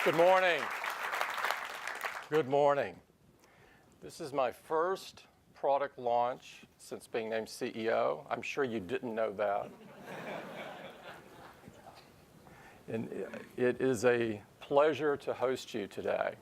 Good morning. Good morning. This is my first product launch since being named CEO. I'm sure you didn't know that. And it is a pleasure to host you today.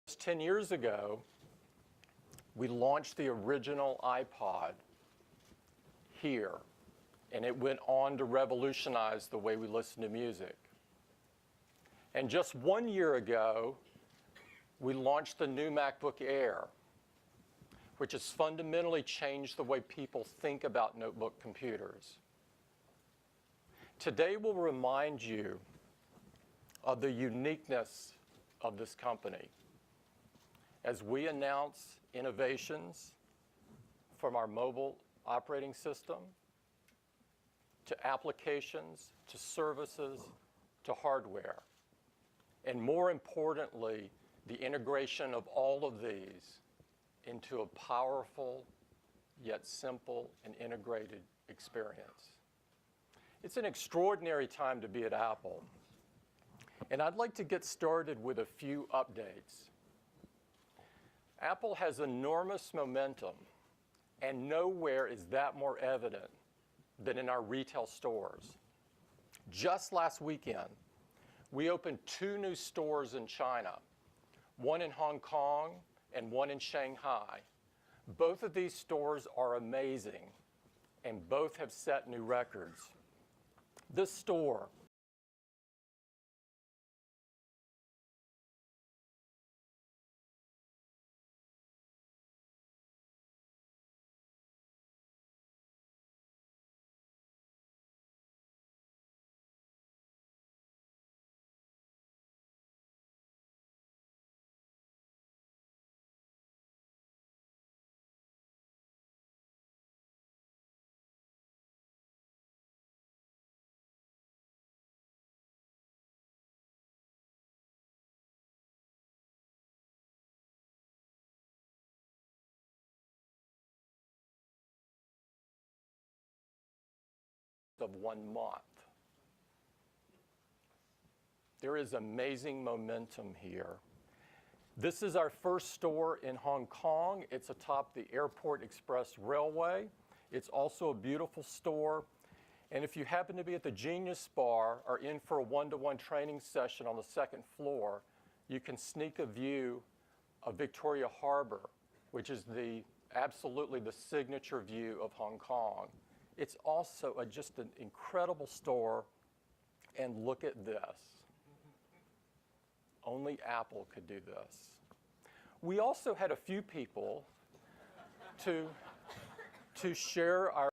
Just 10 years ago, we launched the original iPod here, and it went on to revolutionize the way we listen to music. And just 1 year ago, we launched the new MacBook Air, which has fundamentally changed the way people think about notebook computers. Today, we'll remind you of the uniqueness of this company as we announce innovations from our mobile operating system to applications, to services, to hardware. And more importantly, the integration of all of these into a powerful yet simple and integrated experience. It's an extraordinary time to be at Apple. And I'd like to get started with a few updates. Apple has enormous momentum, and nowhere is that more evident than in our retail stores. Just last weekend, we opened 2 new stores in China, one in Hong Kong and one in Shanghai. Both of these stores are amazing, and both have set new records. This store of 1 month. There is amazing momentum here. This is our first store in Hong Kong. It's atop the Airport Express Railway. It's also a beautiful store. And if you happen to be at the Genius Bar or in for a one-to-one training session on the 2nd floor, you can sneak a view of Victoria Harbor, which is absolutely the signature view of Hong Kong. It's also just an incredible store, and look at this. Only Apple could do this. We also had a few people to share our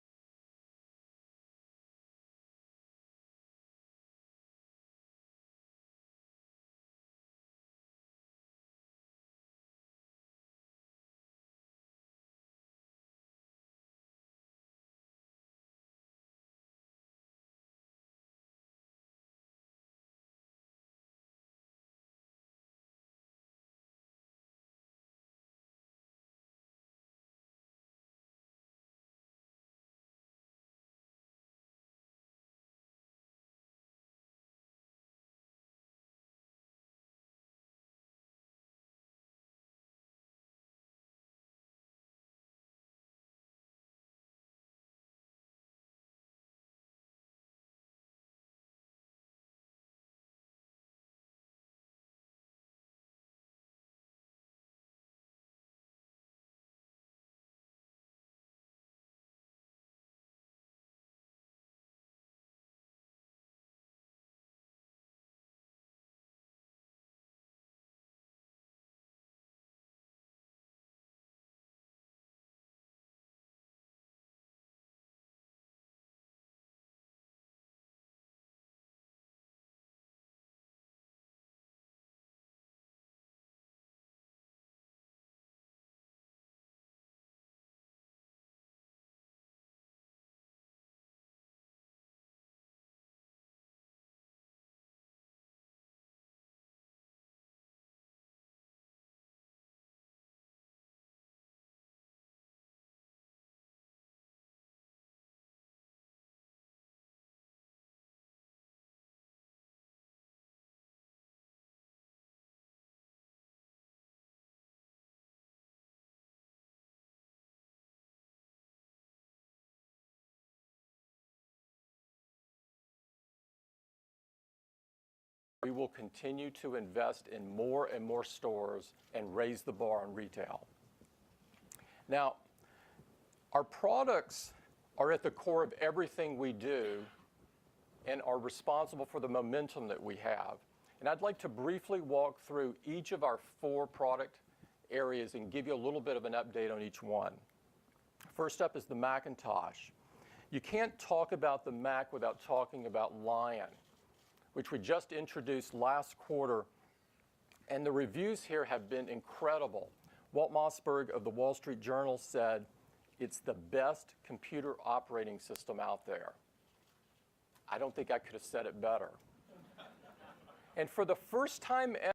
we will continue to invest in more and more stores and raise the bar on retail. Now, our products are at the core of everything we do and are responsible for the momentum that we have. And I'd like to briefly walk through each of our 4 product areas and give you a little bit of an update on each one. First up is the Macintosh. You can't talk about the Mac without talking about Lion, which we just introduced last quarter, and the reviews here have been incredible. Walt Mossberg of the Wall Street Journal said, "It's the best computer operating system out there." I don't think I could have said it better. And for the first time ever,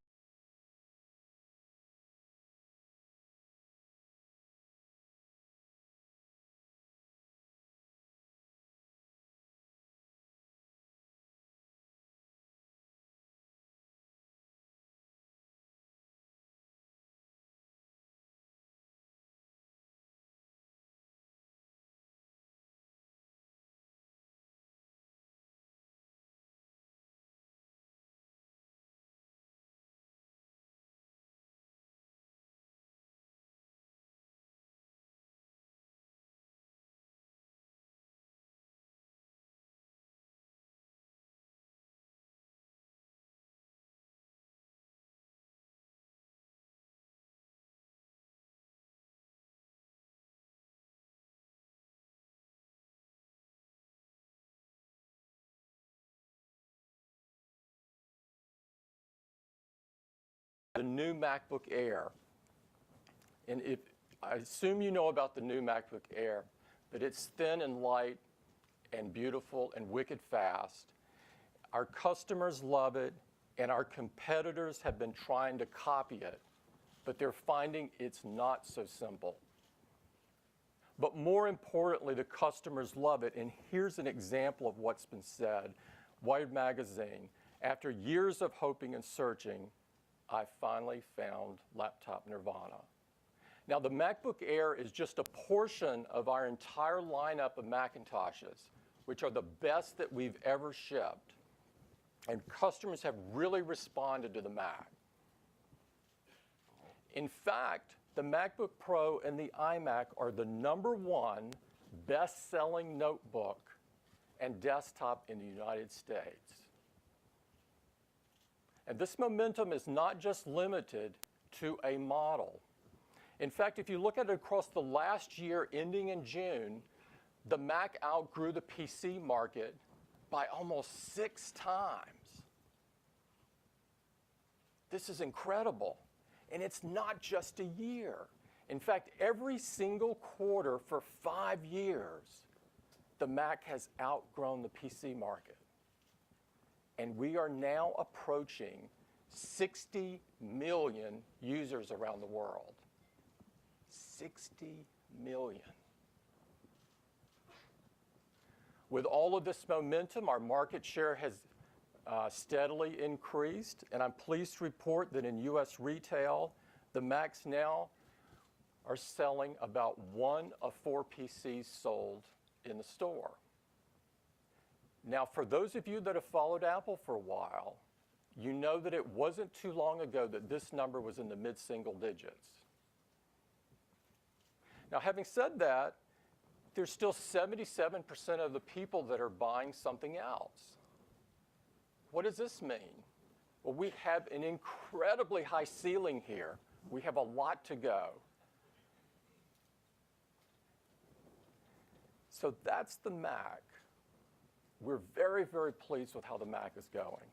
the new MacBook Air. And I assume you know about the new MacBook Air, but it's thin and light and beautiful and wicked fast. Our customers love it, and our competitors have been trying to copy it, but they're finding it's not so simple. But more importantly, the customers love it, and here's an example of what's been said. Wired Magazine, after years of hoping and searching, I finally found Laptop Nirvana. Now, the MacBook Air is just a portion of our entire lineup of Macintoshes, which are the best that we've ever shipped. And customers have really responded to the Mac. In fact, the MacBook Pro and the iMac are the #1 best-selling notebook and desktop in the United States. And this momentum is not just limited to a model. In fact, if you look at it across the last year ending in June, the Mac outgrew the PC market by almost 6 times. This is incredible. And it's not just a year. In fact, every single quarter for 5 years, the Mac has outgrown the PC market. And we are now approaching 60 million users around the world. 60 million. With all of this momentum, our market share has steadily increased, and I'm pleased to report that in U.S. retail, the Macs now are selling about 1 of 4 PCs sold in the store. Now, for those of you that have followed Apple for a while, you know that it wasn't too long ago that this number was in the mid-single digits. Now, having said that, there's still 77% of the people that are buying something else. What does this mean? Well, we have an incredibly high ceiling here. We have a lot to go. So that's the Mac. We're very, very pleased with how the Mac is going.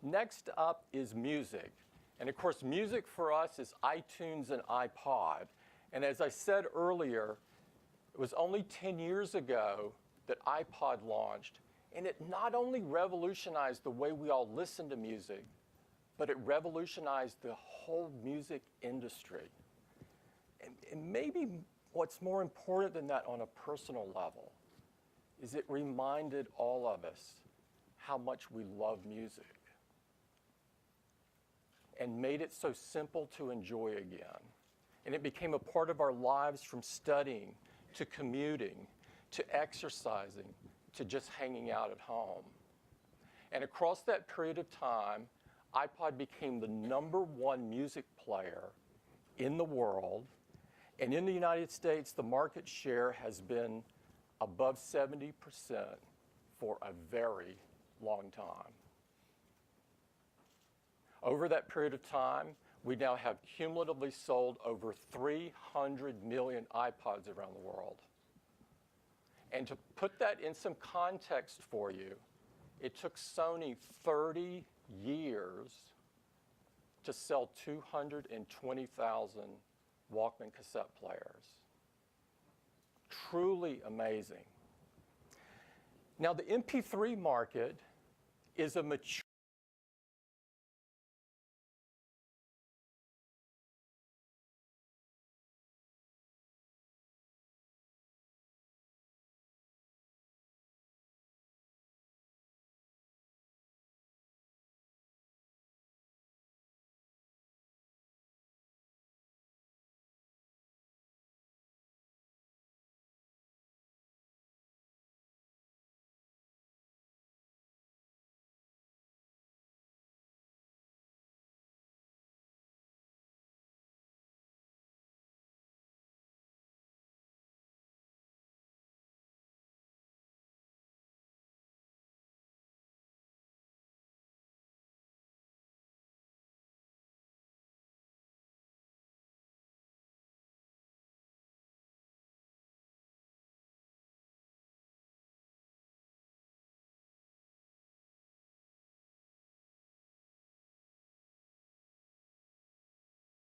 Next up is music. And of course, music for us is iTunes and iPod. And as I said earlier, it was only 10 years ago that iPod launched. And it not only revolutionized the way we all listen to music, but it revolutionized the whole music industry. And maybe what's more important than that on a personal level is it reminded all of us how much we love music and made it so simple to enjoy again. And it became a part of our lives from studying to commuting to exercising to just hanging out at home. And across that period of time, iPod became the #1 music player in the world. And in the United States, the market share has been above 70% for a very long time. Over that period of time, we now have cumulatively sold over 300 million iPods around the world. And to put that in some context for you, it took Sony 30 years to sell 220,000 Walkman cassette players. Truly amazing. Now, the MP3 market is a mature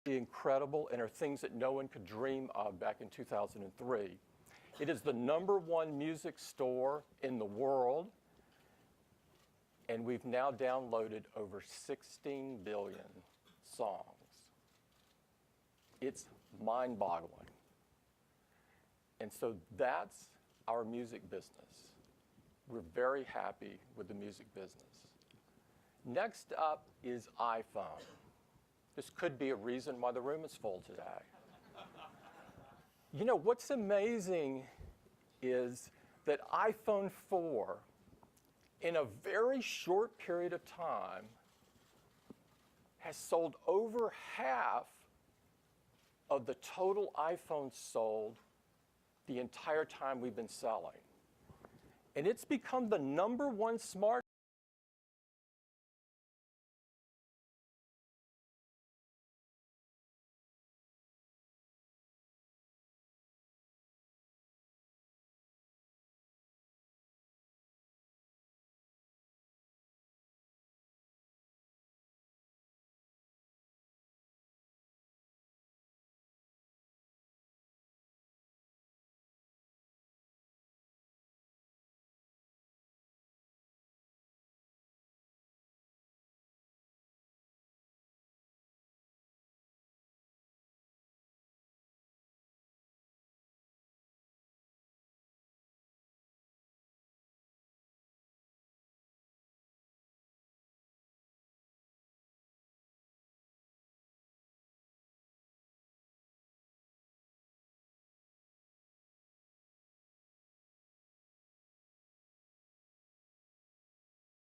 incredible and are things that no one could dream of back in 2003. It is the #1 music store in the world, and we've now downloaded over 16 billion songs. It's mind-boggling. And so that's our music business. We're very happy with the music business. Next up is iPhone. This could be a reason why the room is full today. You know, what's amazing is that iPhone 4, in a very short period of time, has sold over half of the total iPhones sold the entire time we've been selling. And it's become the #1 smartphone.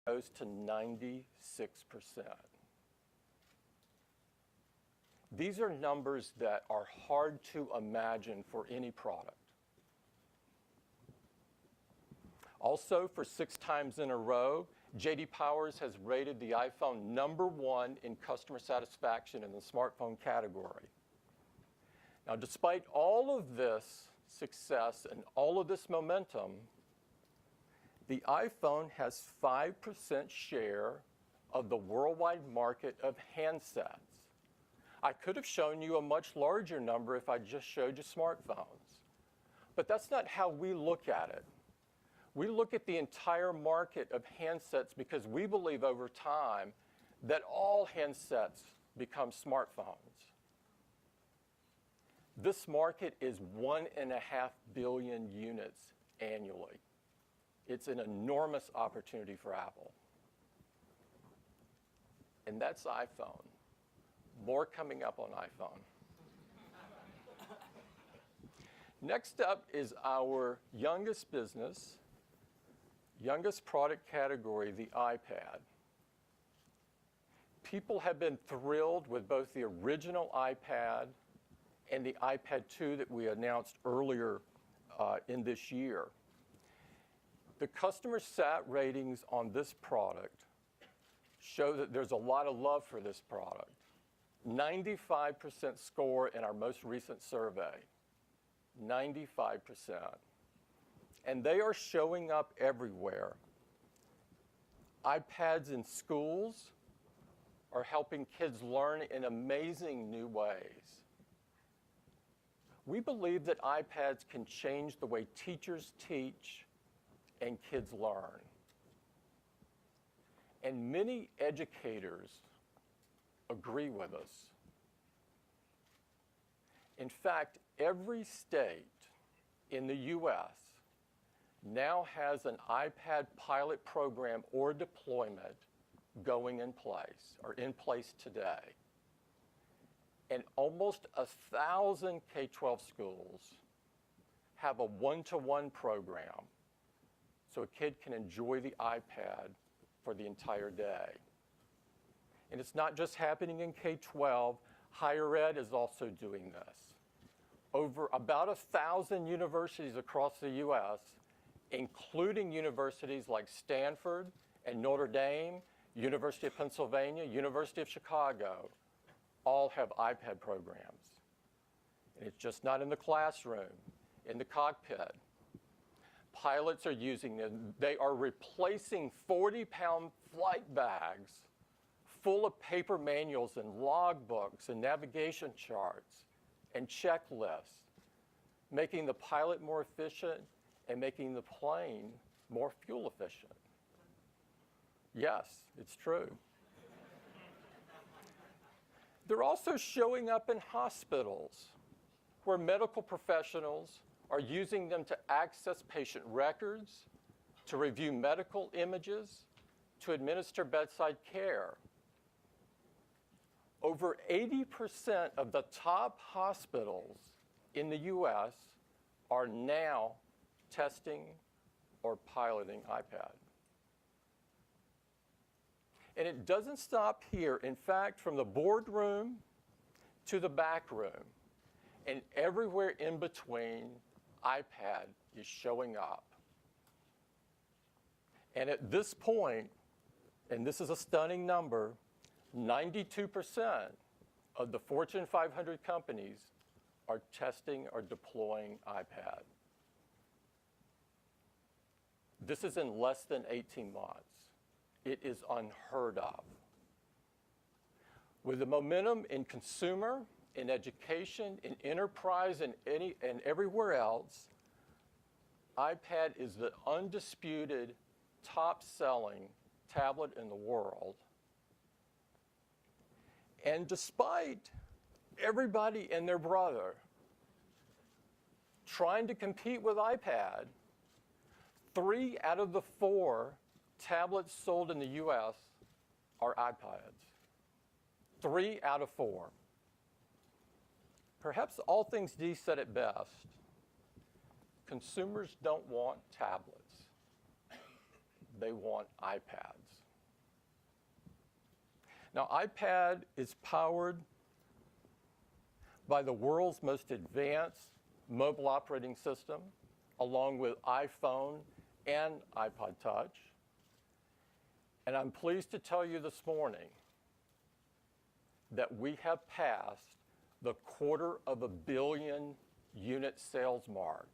Goes to 96%. These are numbers that are hard to imagine for any product. Also, for 6 times in a row, J.D. Powers has rated the iPhone #1 in customer satisfaction in the smartphone category. Now, despite all of this success and all of this momentum, the iPhone has 5% share of the worldwide market of handsets. I could have shown you a much larger number if I just showed you smartphones. But that's not how we look at it. We look at the entire market of handsets because we believe over time that all handsets become smartphones. This market is 1.5 billion units annually. It's an enormous opportunity for Apple. And that's iPhone. More coming up on iPhone. Next up is our youngest business, youngest product category, the iPad. people have been thrilled with both the original iPad and the iPad 2 that we announced earlier in this year. The customer sat ratings on this product show that there's a lot of love for this product. 95% score in our most recent survey. 95%. And they are showing up everywhere. iPads in schools are helping kids learn in amazing new ways. We believe that iPads can change the way teachers teach and kids learn. And many educators agree with us. In fact, every state in the US now has an iPad pilot program or deployment going in place, or in place today. And almost 1,000 K-12 schools have a one-to-one program so a kid can enjoy the iPad for the entire day. And it's not just happening in K-12, higher ed is also doing this. Over about 1,000 universities across the US, including universities like Stanford and Notre Dame, University of Pennsylvania, University of Chicago, all have iPad programs. And it's just not in the classroom, in the cockpit. Pilots are using them. They are replacing 40-pound flight bags full of paper manuals and logbooks and navigation charts and checklists, making the pilot more efficient and making the plane more fuel efficient. Yes, it's true. They're also showing up in hospitals where medical professionals are using them to access patient records, to review medical images, to administer bedside care. Over 80% of the top hospitals in the US are now testing or piloting iPad. And it doesn't stop here. In fact, from the boardroom to the back room and everywhere in between, iPad is showing up. And at this point, and this is a stunning number, 92% of the Fortune 500 companies are testing or deploying iPad. This is in less than 18 months. It is unheard of. With the momentum in consumer, in education, in enterprise, and everywhere else, iPad is the undisputed top-selling tablet in the world. And despite everybody and their brother trying to compete with iPad, 3 out of the 4 tablets sold in the US are iPads. 3 out of 4. Perhaps All Things D said it best. Consumers don't want tablets. They want iPads. Now, iPad is powered by the world's most advanced mobile operating system, along with iPhone and iPod Touch. And I'm pleased to tell you this morning that we have passed the 250 million unit sales mark.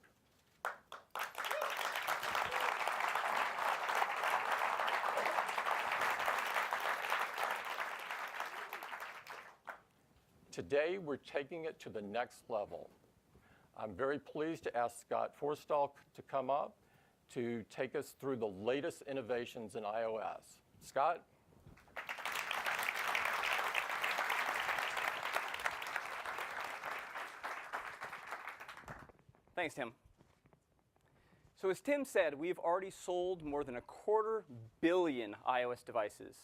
Today, we're taking it to the next level. I'm very pleased to ask Scott Forstall to come up to take us through the latest innovations in iOS. Scott? Thanks, Tim. So as Tim said, we've already sold more than 250 million iOS devices.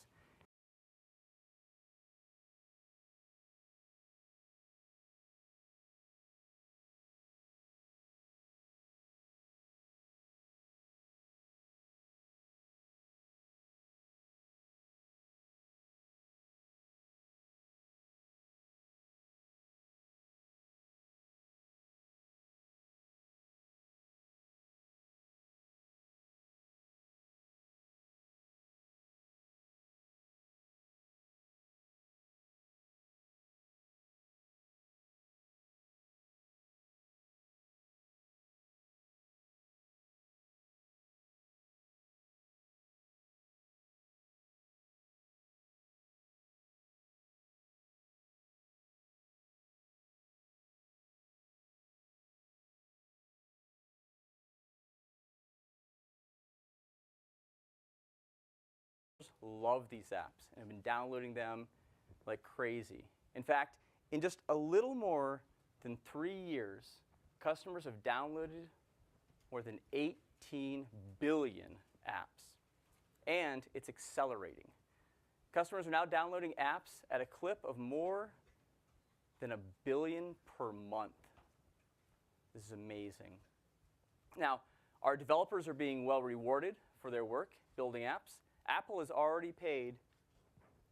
love these apps and have been downloading them like crazy. In fact, in just a little more than 3 years, customers have downloaded more than 18 billion apps. And it's accelerating. Customers are now downloading apps at a clip of more than 1 billion per month. This is amazing. Now, our developers are being well rewarded for their work building apps. Apple has already paid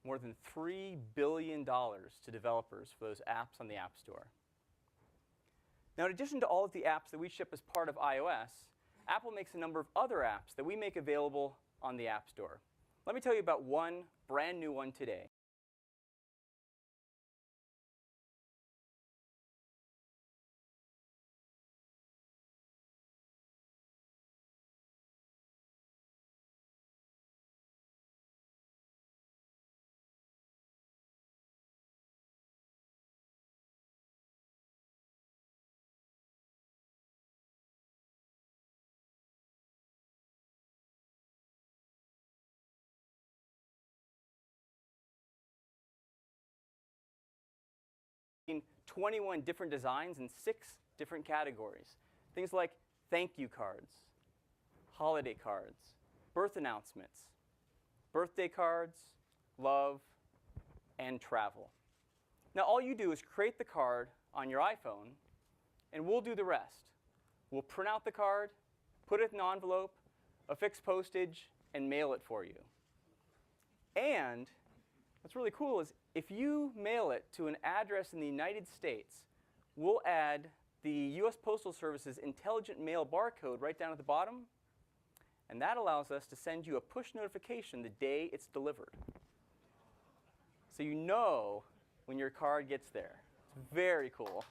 more than $3 billion to developers for those apps on the App Store. Now, in addition to all of the apps that we ship as part of iOS, Apple makes a number of other apps that we make available on the App Store. Let me tell you about one brand new one today. In 21 different designs in 6 different categories. Things like thank you cards, holiday cards, birth announcements, birthday cards, love, and travel. Now, all you do is create the card on your iPhone, and we'll do the rest. We'll print out the card, put it in an envelope, affix postage, and mail it for you. And what's really cool is if you mail it to an address in the United States, we'll add the US Postal Service's Intelligent Mail barcode right down at the bottom, and that allows us to send you a push notification the day it's delivered. So you know when your card gets there. It's very cool.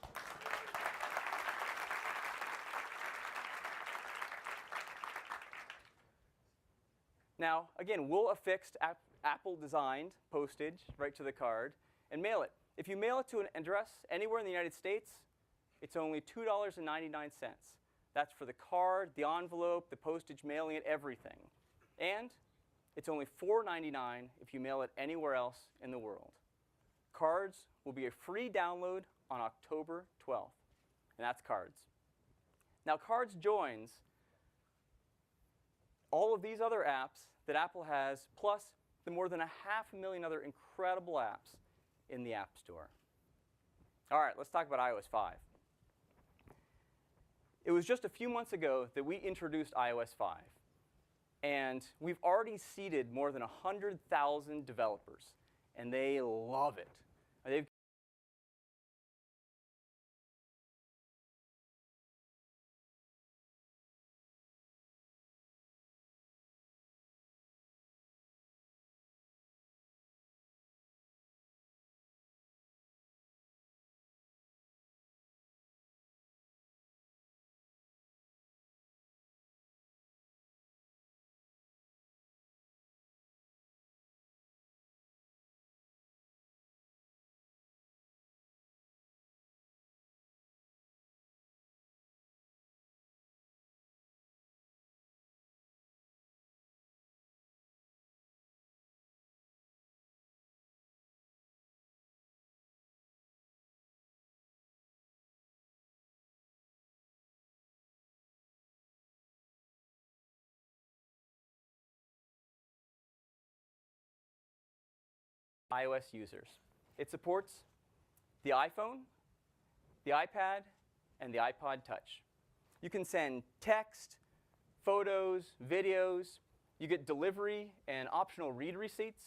Now, again, we'll affix Apple-designed postage right to the card and mail it. If you mail it to an address anywhere in the United States, it's only $2.99. That's for the card, the envelope, the postage, mailing it, everything. And it's only $4.99 if you mail it anywhere else in the world. Cards will be a free download on October 12th, and that's Cards. Now, Cards joins all of these other apps that Apple has, plus the more than 500,000 other incredible apps in the App Store. All right, let's talk about iOS 5. It was just a few months ago that we introduced iOS 5. And we've already seeded more than 100,000 developers. And they love it. They've iOS users. It supports the iPhone, the iPad, and the iPod Touch. You can send text, photos, videos. You get delivery and optional read receipts.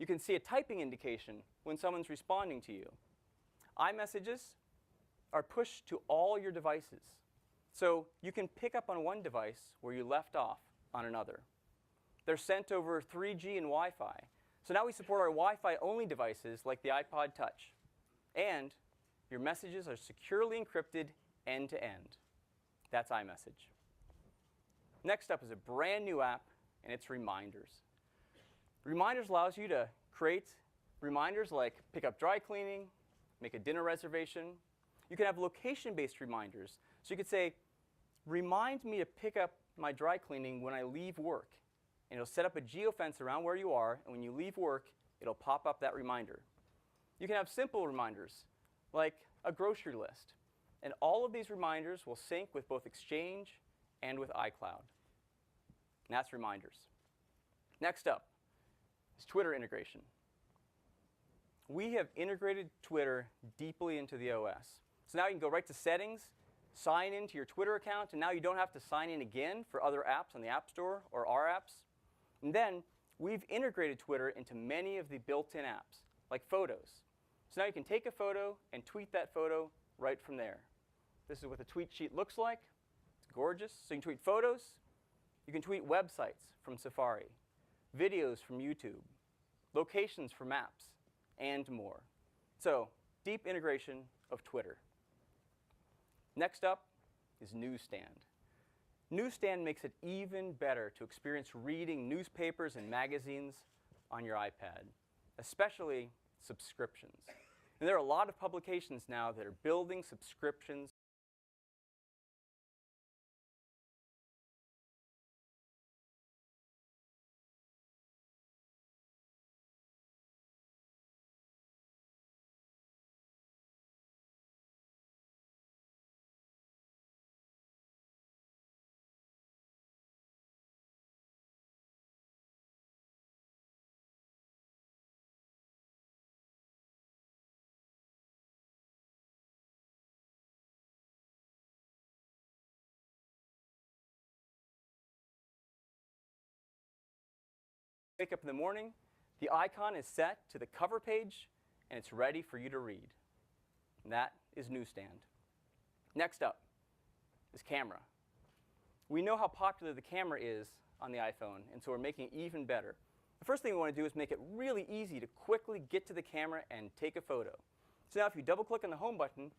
You can see a typing indication when someone's responding to you. iMessages are pushed to all your devices. So you can pick up on one device where you left off on another. They're sent over 3G and Wi-Fi. So now we support our Wi-Fi only devices like the iPod Touch. And your messages are securely encrypted end to end. That's iMessage. Next up is a brand new app, and it's Reminders. Reminders allows you to create reminders like pick up dry cleaning, make a dinner reservation. You can have location-based reminders. So you could say, remind me to pick up my dry cleaning when I leave work. and it'll set up a geofence around where you are, and when you leave work, it'll pop up that reminder. You can have simple reminders, like a grocery list, and all of these reminders will sync with both Exchange and with iCloud. And that's reminders. Next up is Twitter integration. We have integrated Twitter deeply into the OS. So now you can go right to Settings, sign into your Twitter account, and now you don't have to sign in again for other apps on the App Store or our apps. And then we've integrated Twitter into many of the built-in apps, like Photos. So now you can take a photo and tweet that photo right from there. This is what the tweet sheet looks like. It's gorgeous. So you can tweet photos. You can tweet websites from Safari, videos from YouTube, locations from maps, and more. So deep integration of Twitter. Next up is Newsstand. Newsstand makes it even better to experience reading newspapers and magazines on your iPad, especially subscriptions. And there are a lot of publications now that are building subscriptions. Wake up in the morning, the icon is set to the cover page, and it's ready for you to read. And that is Newsstand. Next up is Camera. We know how popular the camera is on the iPhone, and so we're making it even better. The first thing we want to do is make it really easy to quickly get to the camera and take a photo. So now if you double-click on the Home button,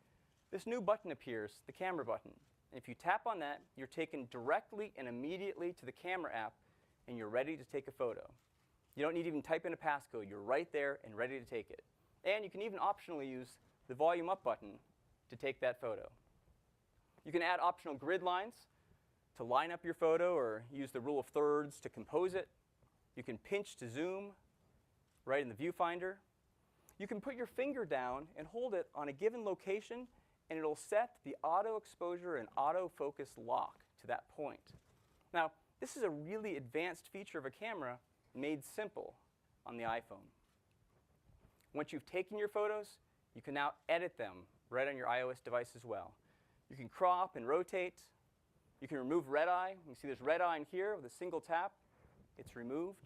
this new button appears, the Camera button. And if you tap on that, you're taken directly and immediately to the Camera app, and you're ready to take a photo. You don't need to even type in a passcode. You're right there and ready to take it. And you can even optionally use the Volume Up button to take that photo. You can add optional grid lines to line up your photo or use the rule of thirds to compose it. You can pinch to zoom right in the viewfinder. You can put your finger down and hold it on a given location, and it'll set the auto exposure and autofocus lock to that point. Now, this is a really advanced feature of a camera made simple on the iPhone. Once you've taken your photos, you can now edit them right on your iOS device as well. You can crop and rotate. You can remove red eye. You can see there's red eye in here with a single tap. It's removed.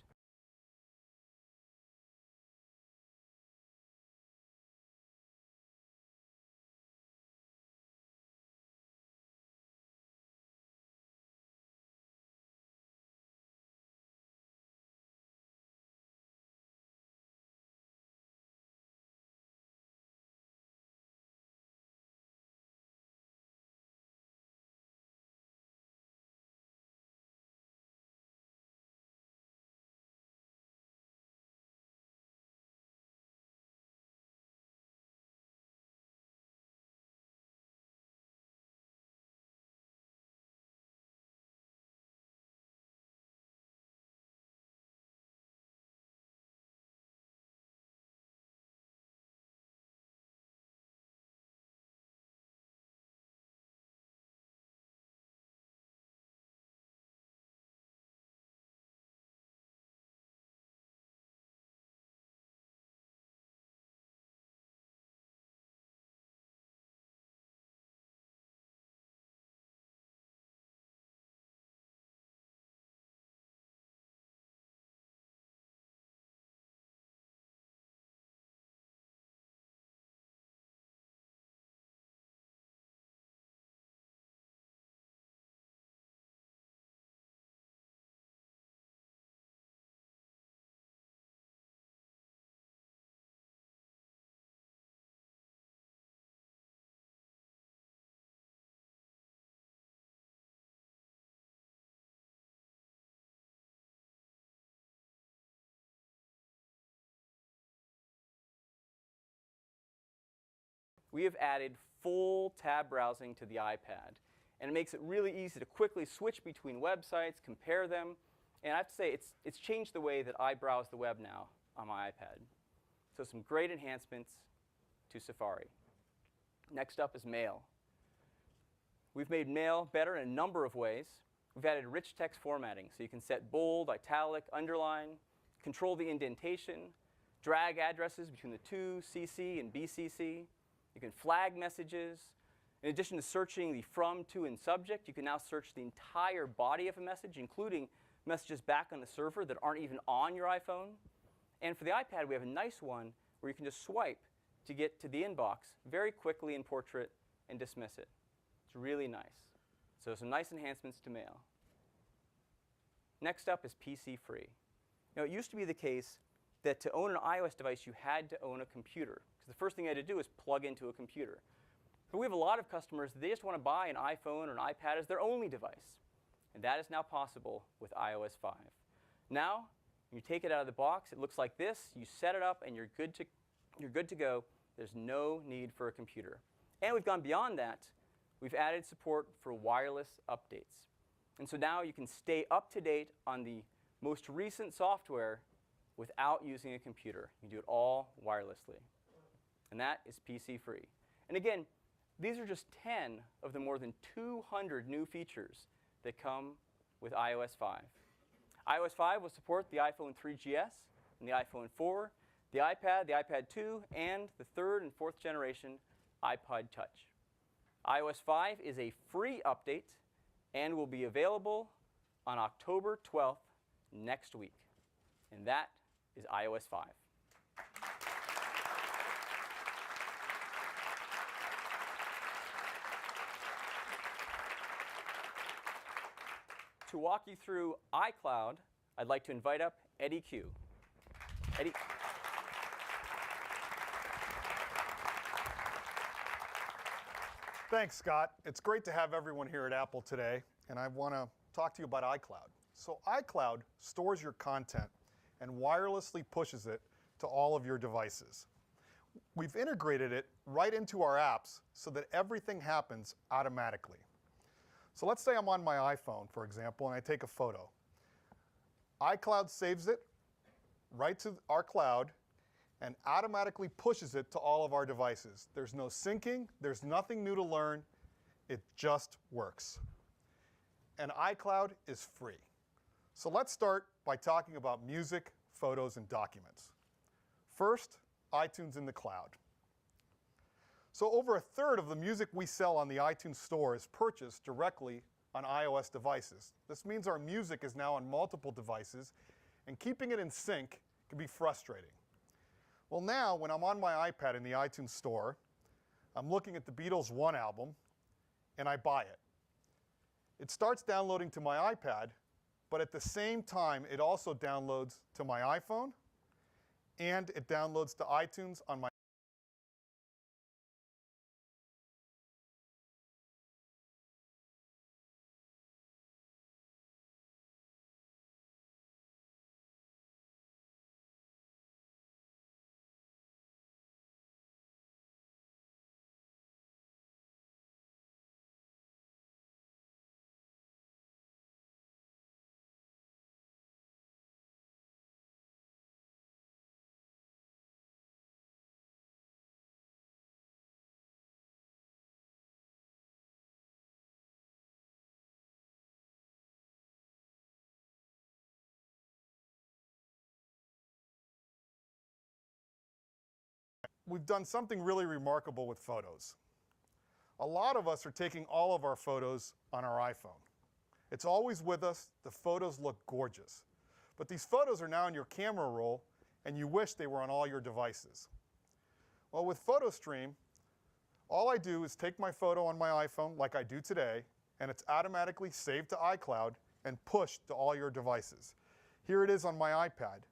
We have added full tab browsing to the iPad, and it makes it really easy to quickly switch between websites, compare them, And I have to say, it's changed the way that I browse the web now on my iPad. So some great enhancements to Safari. Next up is Mail. We've made Mail better in a number of ways. We've added rich text formatting, so you can set bold, italic, underline, control the indentation, drag addresses between the to, CC, and BCC. You can flag messages. In addition to searching the from, to, and subject, you can now search the entire body of a message, including messages back on the server that aren't even on your iPhone. And for the iPad, we have a nice one where you can just swipe to get to the inbox very quickly in Portrait and dismiss it. It's really nice. So some nice enhancements to Mail. Next up is PC free. Now, it used to be the case that to own an iOS device, you had to own a computer, because the first thing you had to do is plug into a computer. But we have a lot of customers, they just want to buy an iPhone or an iPad as their only device. And that is now possible with iOS 5. Now, when you take it out of the box, it looks like this. You set it up, and you're good to go. There's no need for a computer. And we've gone beyond that. We've added support for wireless updates. And so now you can stay up to date on the most recent software without using a computer. You can do it all wirelessly. And that is PC free. And again, these are just 10 of the more than 200 new features that come with iOS 5. iOS 5 will support the iPhone 3GS and the iPhone 4, the iPad, the iPad 2, and the third and fourth generation iPod Touch. iOS 5 is a free update and will be available on October 12th next week. And that is iOS 5. To walk you through iCloud, I'd like to invite up Eddie Q. Eddie. Thanks, Scott. It's great to have everyone here at Apple today, and I want to talk to you about iCloud. So iCloud stores your content and wirelessly pushes it to all of your devices. We've integrated it right into our apps so that everything happens automatically. So let's say I'm on my iPhone, for example, and I take a photo. iCloud saves it right to our cloud and automatically pushes it to all of our devices. There's no syncing, there's nothing new to learn, it just works. And iCloud is free. So let's start by talking about music, photos, and documents. First, iTunes in the cloud. So over a third of the music we sell on the iTunes Store is purchased directly on iOS devices. This means our music is now on multiple devices, and keeping it in sync can be frustrating. Well, now, when I'm on my iPad in the iTunes Store, I'm looking at the Beatles' One album, and I buy it. It starts downloading to my iPad, but at the same time, it also downloads to my iPhone, and it downloads to iTunes on my We've done something really remarkable with photos. A lot of us are taking all of our photos on our iPhone. It's always with us. The photos look gorgeous. But these photos are now in your camera roll, and you wish they were on all your devices. Well, with PhotoStream, all I do is take my photo on my iPhone, like I do today, and it's automatically saved to iCloud and pushed to all your devices. Here it is on my iPad.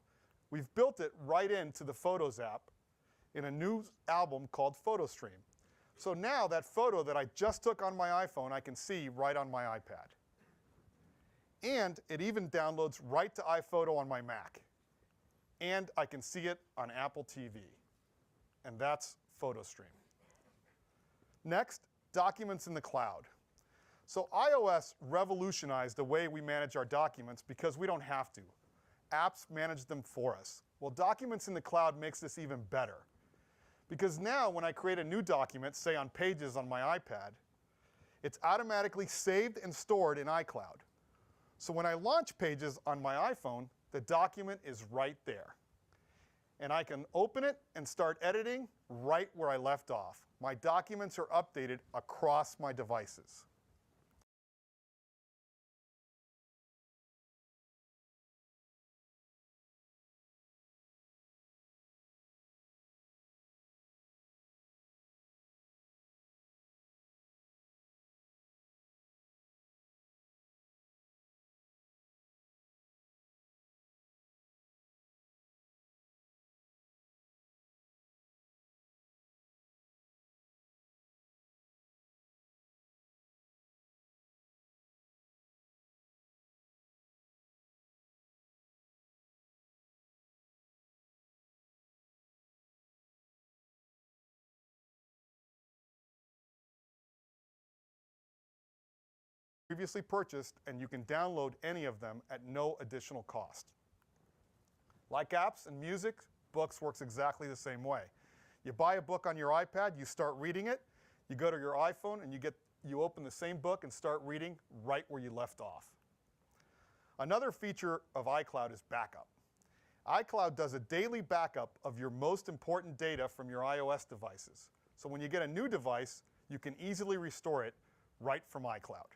We've built it right into the Photos app in a new album called PhotoStream. So now that photo that I just took on my iPhone, I can see right on my iPad. And it even downloads right to iPhoto on my Mac. And I can see it on Apple TV. And that's PhotoStream. Next, documents in the cloud. So iOS revolutionized the way we manage our documents because we don't have to. Apps manage them for us. Well, Documents in the cloud makes this even better. Because now when I create a new document, say on Pages on my iPad, it's automatically saved and stored in iCloud. So when I launch Pages on my iPhone, the document is right there. And I can open it and start editing right where I left off. My documents are updated across my devices. Previously purchased, and you can download any of them at no additional cost. Like apps and music, books works exactly the same way. You buy a book on your iPad, you start reading it, you go to your iPhone and you open the same book and start reading right where you left off. Another feature of iCloud is backup. iCloud does a daily backup of your most important data from your iOS devices. So when you get a new device, you can easily restore it right from iCloud.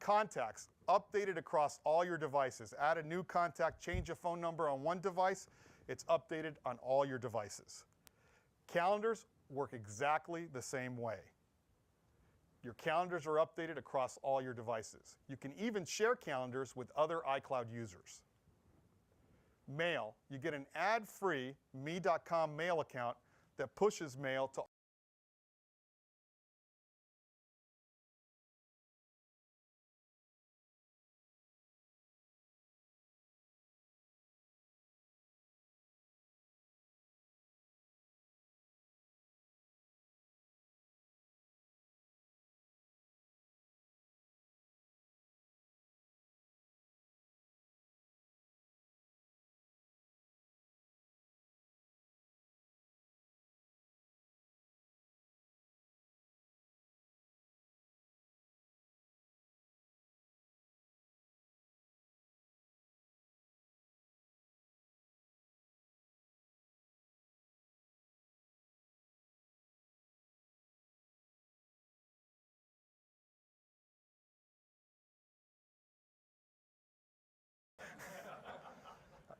Contacts, updated across all your devices. Add a new contact, change a phone number on one device, it's updated on all your devices. Calendars work exactly the same way. Your calendars are updated across all your devices. You can even share calendars with other iCloud users. Mail, you get an ad-free me.com mail account that pushes mail to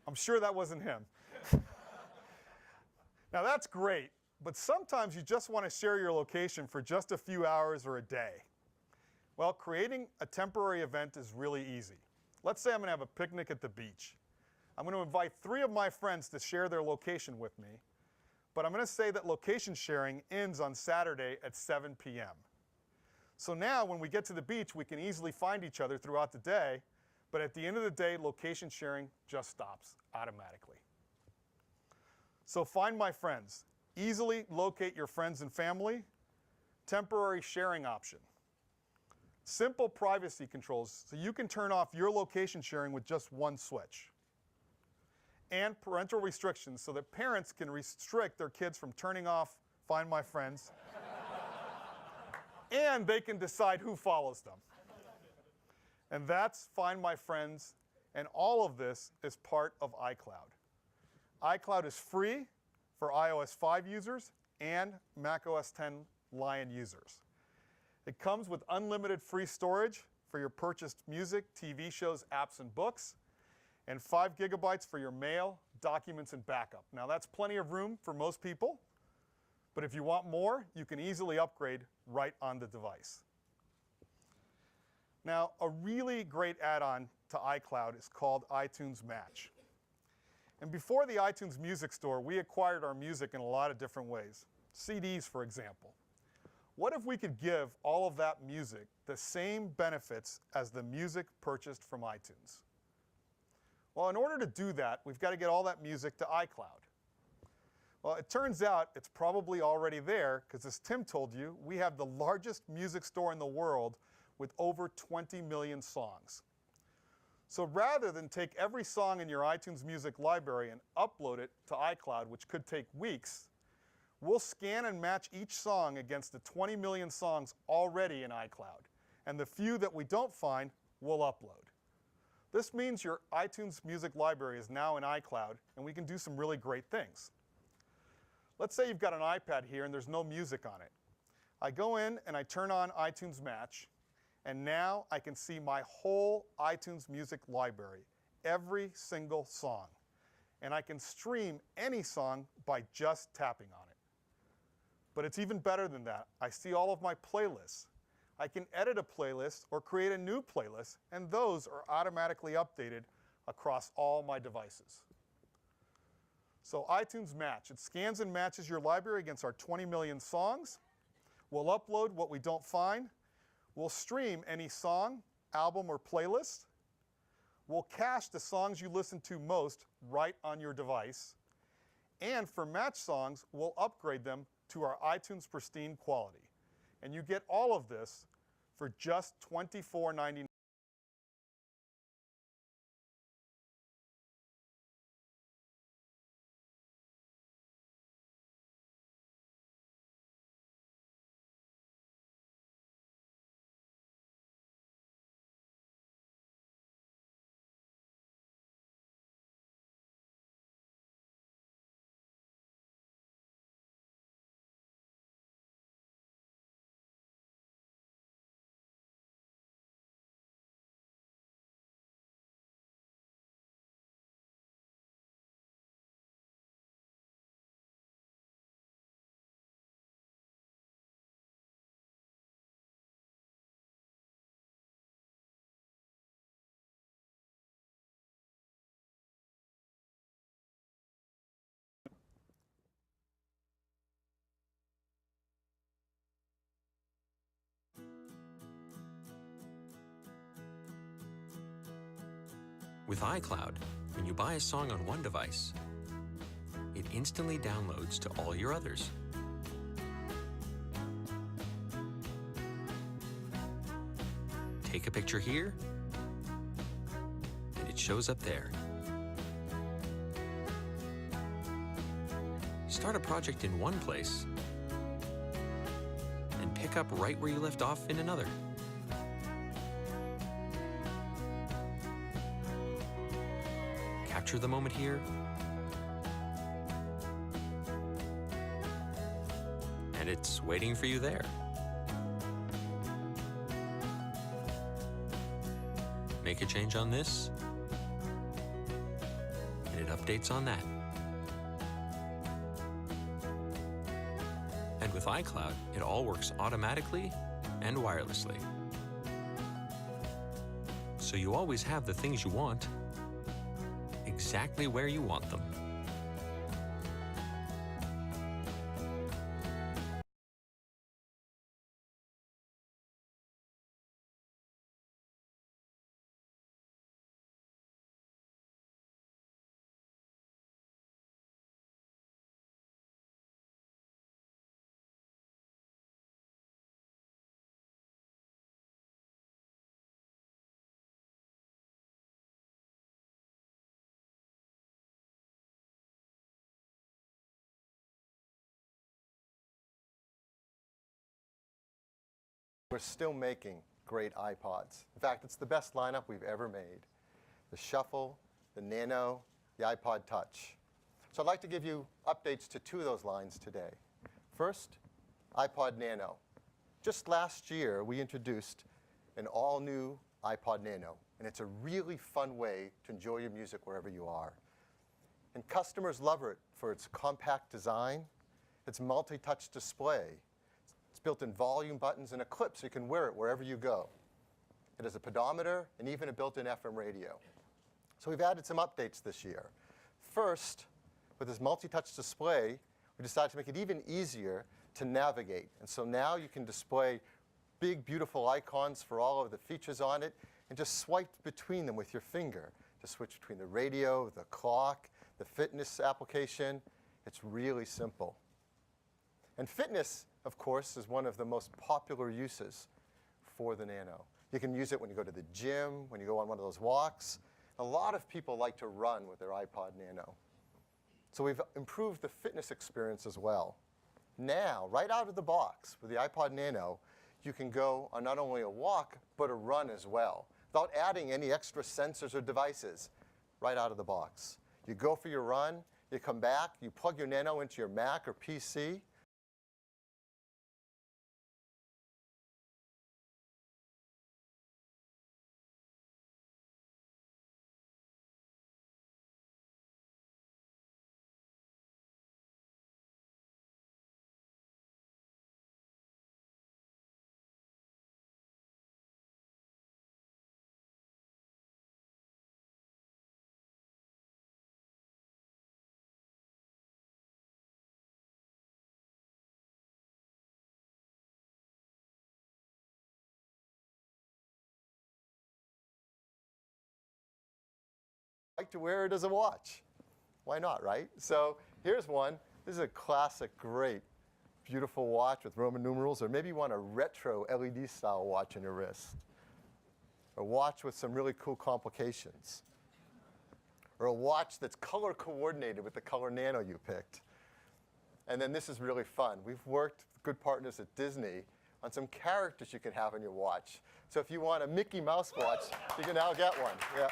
I'm sure that wasn't him. Now that's great, but sometimes you just want to share your location for just a few hours or a day. Well, creating a temporary event is really easy. Let's say I'm going to have a picnic at the beach. I'm going to invite 3 of my friends to share their location with me, but I'm going to say that location sharing ends on Saturday at 7 p.m. So now when we get to the beach, we can easily find each other throughout the day, but at the end of the day, location sharing just stops automatically. So Find My Friends. Easily locate your friends and family. Temporary sharing option. Simple privacy controls, so you can turn off your location sharing with just one switch. And parental restrictions, so that parents can restrict their kids from turning off Find My Friends. And they can decide who follows them. And that's Find My Friends, and all of this is part of iCloud. iCloud is free for iOS 5 users and macOS 10 Lion users. It comes with unlimited free storage for your purchased music, TV shows, apps, and books, and 5 gigabytes for your mail, documents, and backup. Now that's plenty of room for most people, but if you want more, you can easily upgrade right on the device. Now, a really great add-on to iCloud is called iTunes Match. And before the iTunes Music Store, we acquired our music in a lot of different ways. CDs, for example. What if we could give all of that music the same benefits as the music purchased from iTunes? Well, in order to do that, we've got to get all that music to iCloud. Well, it turns out it's probably already there because, as Tim told you, we have the largest music store in the world with over 20 million songs. So rather than take every song in your iTunes Music library and upload it to iCloud, which could take weeks, we'll scan and match each song against the 20 million songs already in iCloud. And the few that we don't find, we'll upload. This means your iTunes Music library is now in iCloud, and we can do some really great things. Let's say you've got an iPad here and there's no music on it. I go in and I turn on iTunes Match, and now I can see my whole iTunes Music library, every single song. And I can stream any song by just tapping on it. But it's even better than that. I see all of my playlists. I can edit a playlist or create a new playlist, and those are automatically updated across all my devices. So iTunes Match, it scans and matches your library against our 20 million songs. We'll upload what we don't find. We'll stream any song, album, or playlist. We'll cache the songs you listen to most right on your device. And for match songs, we'll upgrade them to our iTunes Pristine quality. And you get all of this for just $24.99. With iCloud, when you buy a song on one device, it instantly downloads to all your others. Take a picture here, and it shows up there. Start a project in one place, and pick up right where you left off in another. Capture the moment here, and it's waiting for you there. Make a change on this, and it updates on that. And with iCloud, it all works automatically and wirelessly. So you always have the things you want exactly where you want them. We're still making great iPods. In fact, it's the best lineup we've ever made. The Shuffle, the Nano, the iPod Touch. So I'd like to give you updates to two of those lines today. First, iPod Nano. Just last year, we introduced an all-new iPod Nano, and it's a really fun way to enjoy your music wherever you are. And customers love it for its compact design, its multi-touch display. It's built-in volume buttons and a clip so you can wear it wherever you go. It has a pedometer and even a built-in FM radio. So we've added some updates this year. First, with this multi-touch display, we decided to make it even easier to navigate. And so now you can display big, beautiful icons for all of the features on it and just swipe between them with your finger to switch between the radio, the clock, the fitness application, It's really simple. And fitness, of course, is one of the most popular uses for the Nano. You can use it when you go to the gym, when you go on one of those walks. A lot of people like to run with their iPod Nano. So we've improved the fitness experience as well. Now, right out of the box with the iPod Nano, you can go on not only a walk, but a run as well, without adding any extra sensors or devices right out of the box. You go for your run, you come back, you plug your Nano into your Mac or PC. Like to wear it as a watch. Why not, right? So here's one. This is a classic, great, beautiful watch with Roman numerals, or maybe you want a retro LED style watch on your wrist. A watch with some really cool complications. Or a watch that's color coordinated with the color Nano you picked. And then this is really fun. We've worked with good partners at Disney on some characters you can have on your watch. So if you want a Mickey Mouse watch, you can now get one. Yeah.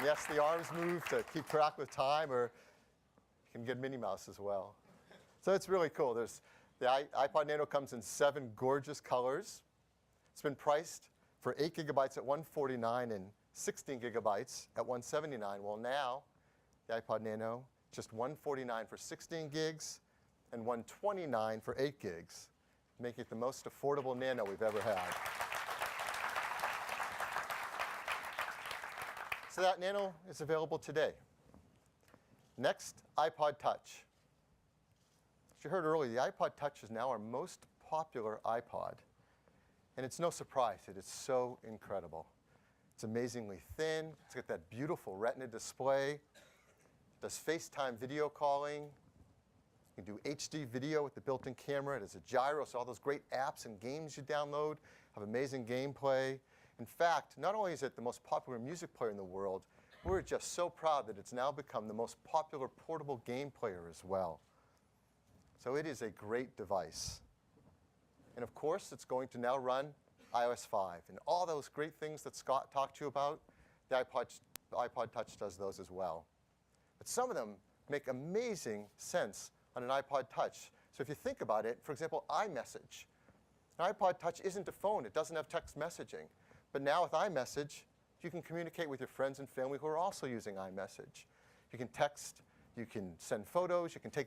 Yes, the arms move to keep track with time, or you can get Minnie Mouse as well. So it's really cool. The iPod Nano comes in 7 gorgeous colors. It's been priced for 8 gigabytes at $149 and 16 gigabytes at $179. Well, now the iPod Nano, just $149 for 16 gigs and $129 for 8 gigs, making it the most affordable Nano we've ever had. So that Nano is available today. Next, iPod Touch. As you heard earlier, the iPod Touch is now our most popular iPod. And it's no surprise, it is so incredible. It's amazingly thin. It's got that beautiful Retina display. It does FaceTime video calling. You can do HD video with the built-in camera. It has a gyro, so all those great apps and games you download have amazing gameplay. In fact, not only is it the most popular music player in the world, we're just so proud that it's now become the most popular portable game player as well. So it is a great device. And of course, it's going to now run iOS 5. And all those great things that Scott talked to you about, the iPod Touch does those as well. But some of them make amazing sense on an iPod Touch. So if you think about it, for example, iMessage. An iPod Touch isn't a phone. It doesn't have text messaging. But now with iMessage, you can communicate with your friends and family who are also using iMessage. You can text, you can send photos, you can take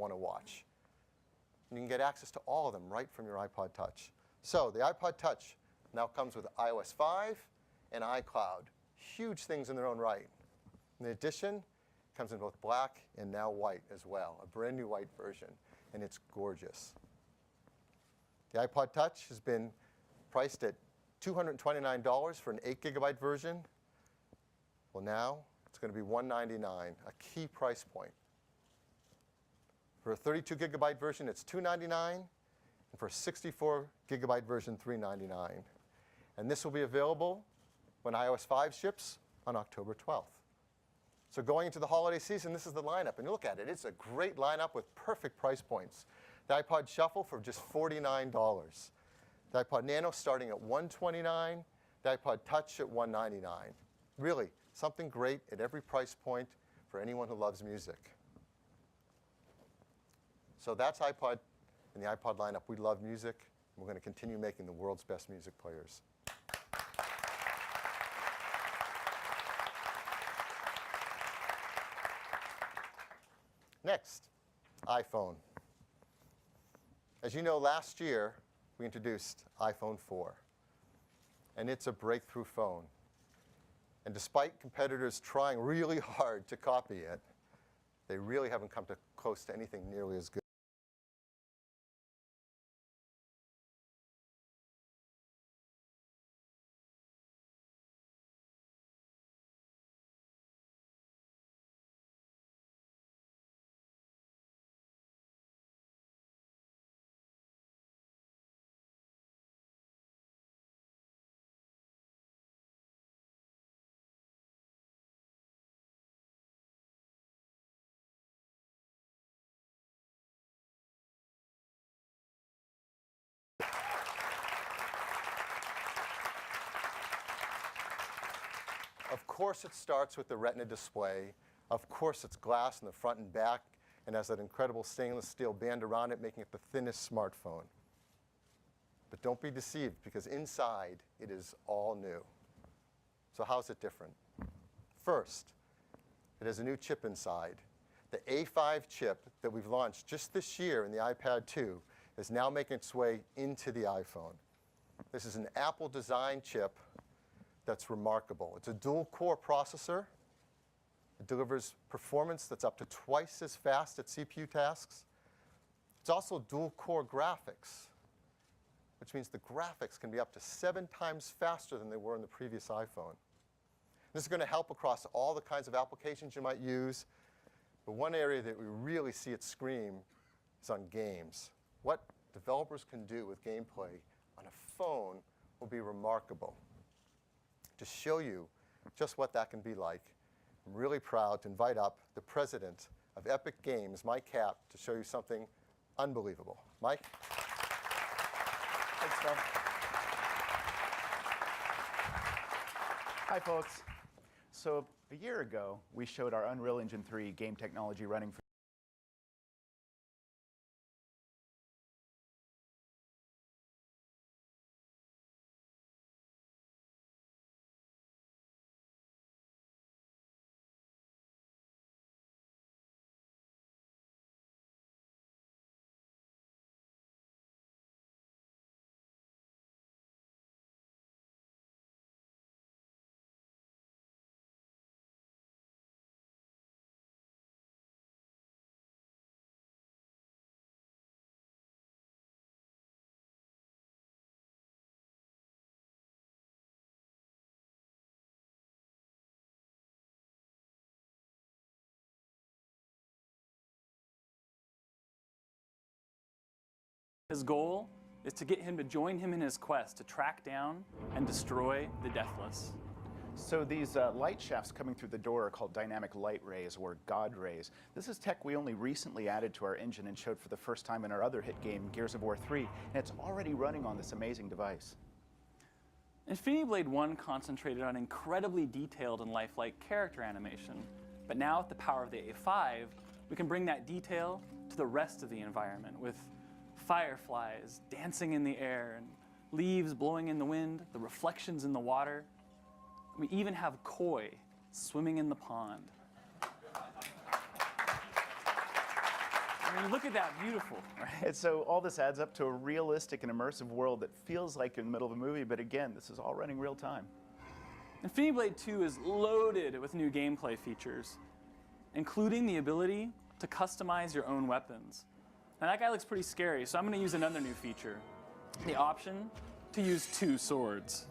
want to watch. And you can get access to all of them right from your iPod Touch. So the iPod Touch now comes with iOS 5 and iCloud. Huge things in their own right. In addition, it comes in both black and now white as well, a brand new white version, and it's gorgeous. The iPod Touch has been priced at $229 for an 8 gigabyte version. Well, now it's going to be $199, a key price point. For a 32 gigabyte version, it's $299, and for a 64 gigabyte version, $399. And this will be available when iOS 5 ships on October 12th. So going into the holiday season, this is the lineup. And you look at it, it's a great lineup with perfect price points. The iPod Shuffle for just $49. The iPod Nano starting at $129. the iPod Touch at $199. Really, something great at every price point for anyone who loves music. So that's iPod and the iPod lineup. We love music. We're going to continue making the world's best music players. Next, iPhone. As you know, last year we introduced iPhone 4, and it's a breakthrough phone. And despite competitors trying really hard to copy it, they really haven't come close to anything nearly as good. Of course, it starts with the Retina display. Of course, it's glass in the front and back and has that incredible stainless steel band around it, making it the thinnest smartphone. But don't be deceived, because inside, it is all new. So how's it different? First, it has a new chip inside. The A5 chip that we've launched just this year in the iPad 2 is now making its way into the iPhone. This is an Apple-designed chip that's remarkable. It's a dual-core processor. It delivers performance that's up to twice as fast at CPU tasks. It's also dual-core graphics, which means the graphics can be up to 7 times faster than they were in the previous iPhone. This is going to help across all the kinds of applications you might use. But one area that we really see it scream is on games. What developers can do with gameplay on a phone will be remarkable. To show you just what that can be like, I'm really proud to invite up the president of Epic Games, Mike Kapp, to show you something unbelievable. Mike? Thanks, Phil. Hi, folks. So a year ago, we showed our Unreal Engine 3 game technology running for His goal is to get him to join him in his quest to track down and destroy the Deathless. So these light shafts coming through the door are called dynamic light rays, or God rays. This is tech we only recently added to our engine and showed for the first time in our other hit game, Gears of War 3, and it's already running on this amazing device. Infinity Blade 1 concentrated on incredibly detailed and lifelike character animation, but now with the power of the A5, we can bring that detail to the rest of the environment with fireflies dancing in the air and leaves blowing in the wind, the reflections in the water. We even have koi swimming in the pond. I mean, look at that, beautiful, right? And so all this adds up to a realistic and immersive world that feels like in the middle of a movie, but again, this is all running real time. Infinity Blade 2 is loaded with new gameplay features, including the ability to customize your own weapons. Now that guy looks pretty scary, so I'm going to use another new feature, the option to use 2 swords.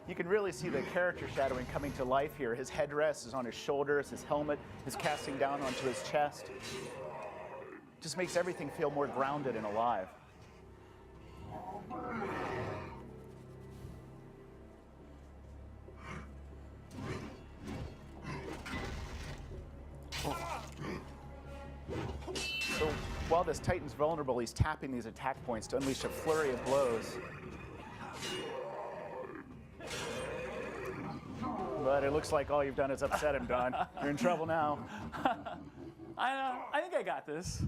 You can really see the character shadowing coming to life here. His headdress is on his shoulders, his helmet is casting down onto his chest. Just makes everything feel more grounded and alive. So While this Titan's vulnerable, he's tapping these attack points to unleash a flurry of blows. But it looks like all you've done is upset him, Don. You're in trouble now. I think I got this.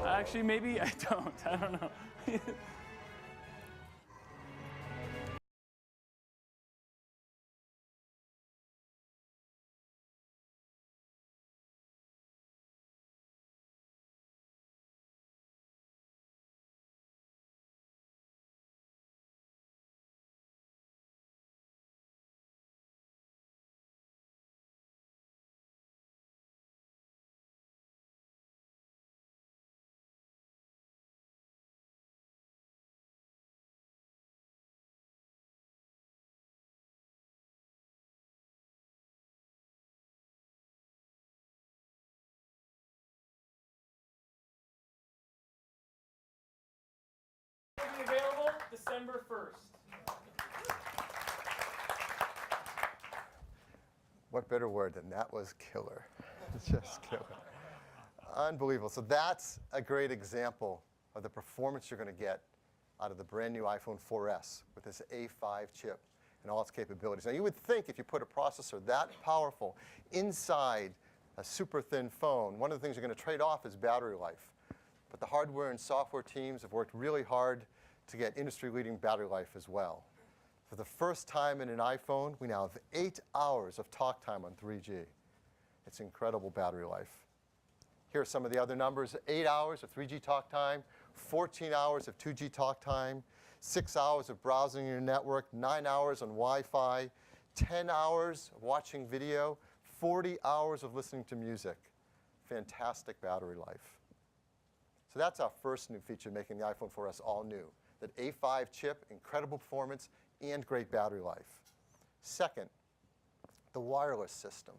Actually, maybe I don't. I don't know. Will be available December 1st. What better word than that was killer. Just killer. Unbelievable. So that's a great example of the performance you're going to get out of the brand new iPhone 4S with this A5 chip and all its capabilities. Now you would think if you put a processor that powerful inside a super thin phone, one of the things you're going to trade off is battery life. But the hardware and software teams have worked really hard to get industry-leading battery life as well. For the first time in an iPhone, we now have 8 hours of talk time on 3G. It's incredible battery life. Here are some of the other numbers. 8 hours of 3G talk time, 14 hours of 2G talk time, 6 hours of browsing your network, 9 hours on Wi-Fi, 10 hours of watching video, 40 hours of listening to music. Fantastic battery life. So that's our first new feature, making the iPhone 4S all new. That A5 chip, incredible performance, and great battery life. Second, the wireless system.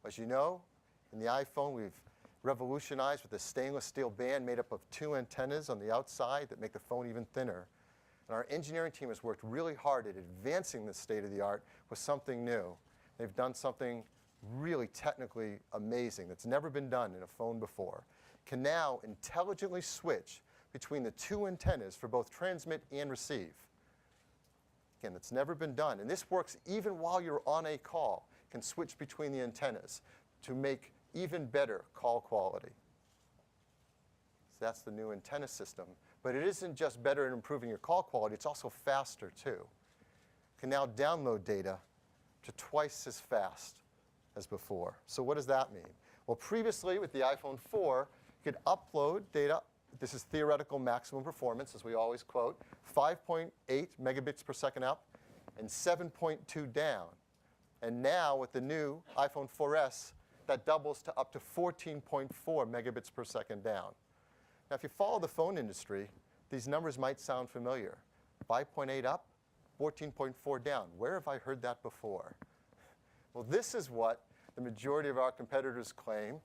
As you know, in the iPhone, we've revolutionized with a stainless steel band made up of 2 antennas on the outside that make the phone even thinner. And our engineering team has worked really hard at advancing the state of the art with something new. They've done something really technically amazing that's never been done in a phone before. Can now intelligently switch between the 2 antennas for both transmit and receive. Again, that's never been done. And this works even while you're on a call. It can switch between the antennas to make even better call quality. So that's the new antenna system. But it isn't just better at improving your call quality, it's also faster too. You can now download data to twice as fast as before. So what does that mean? Well, previously with the iPhone 4, you could upload data. This is theoretical maximum performance, as we always quote, 5.8 megabits per second up and 7.2 down. And now with the new iPhone 4S, that doubles to up to 14.4 megabits per second down. Now, if you follow the phone industry, these numbers might sound familiar. 5.8 up, 14.4 down. Where have I heard that before? Well, this is what the majority of our competitors claim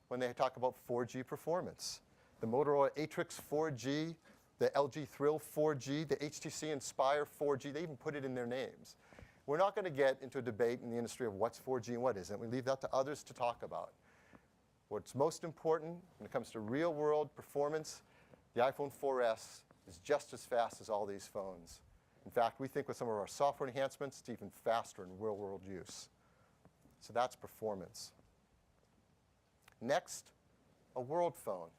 when they talk about 4G performance. The Motorola Atrix 4G, the LG Thrill 4G, the HTC Inspire 4G, they even put it in their names. We're not going to get into a debate in the industry of what's 4G and what isn't. We leave that to others to talk about. What's most important when it comes to real-world performance, the iPhone 4S is just as fast as all these phones. In fact, we think with some of our software enhancements, it's even faster in real-world use. So that's performance. Next, a world phone.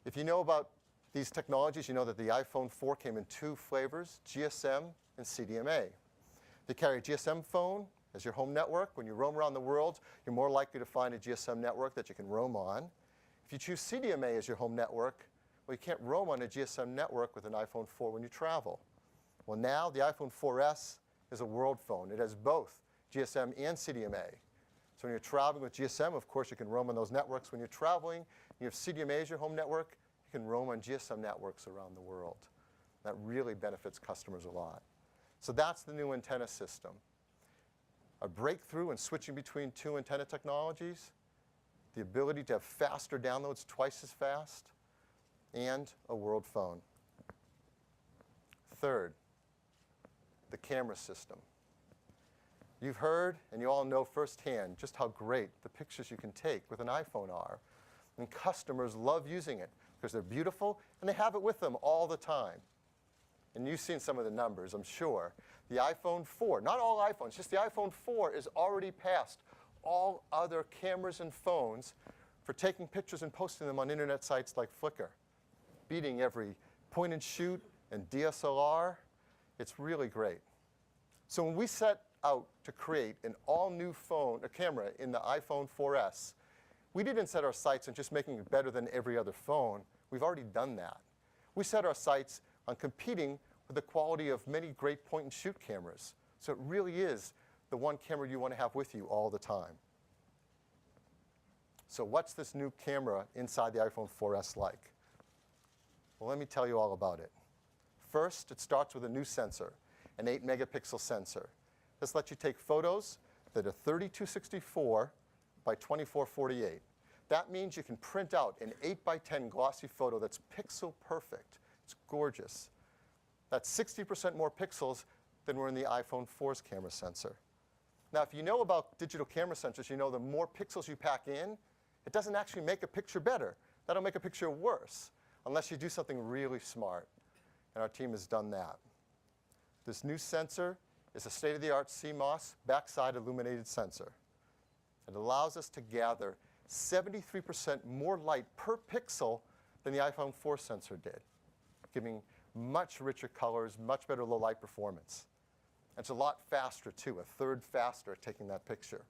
If you know about these technologies, you know that the iPhone 4 came in 2 flavors, GSM and CDMA. If you carry a GSM phone as your home network, when you roam around the world, you're more likely to find a GSM network that you can roam on. If you choose CDMA as your home network, well, you can't roam on a GSM network with an iPhone 4 when you travel. Well, now the iPhone 4S is a world phone. It has both GSM and CDMA. So when you're traveling with GSM, of course, you can roam on those networks. When you're traveling, you have CDMA as your home network, you can roam on GSM networks around the world. That really benefits customers a lot. So that's the new antenna system. A breakthrough in switching between 2 antenna technologies, the ability to have faster downloads twice as fast, and a world phone. Third, the camera system. You've heard and you all know firsthand just how great the pictures you can take with an iPhone are. And customers love using it because they're beautiful and they have it with them all the time. And you've seen some of the numbers, I'm sure. The iPhone 4, not all iPhones, just the iPhone 4 is already past all other cameras and phones for taking pictures and posting them on internet sites like Flickr, beating every point and shoot and DSLR. It's really great. So when we set out to create an all-new phone, a camera in the iPhone 4S, we didn't set our sights on just making it better than every other phone. We've already done that. We set our sights on competing with the quality of many great point-and-shoot cameras. So it really is the one camera you want to have with you all the time. So what's this new camera inside the iPhone 4S like? Well, let me tell you all about it. First, it starts with a new sensor, an 8-megapixel sensor. This lets you take photos that are 3264 by 2448. That means you can print out an 8x10 glossy photo that's pixel perfect. It's gorgeous. That's 60% more pixels than were in the iPhone 4's camera sensor. Now, if you know about digital camera sensors, you know the more pixels you pack in, it doesn't actually make a picture better. That'll make a picture worse, unless you do something really smart. And our team has done that. This new sensor is a state-of-the-art CMOS backside illuminated sensor. It allows us to gather 73% more light per pixel than the iPhone 4 sensor did, giving much richer colors, much better low light performance. And it's a lot faster, too, a third faster at taking that picture.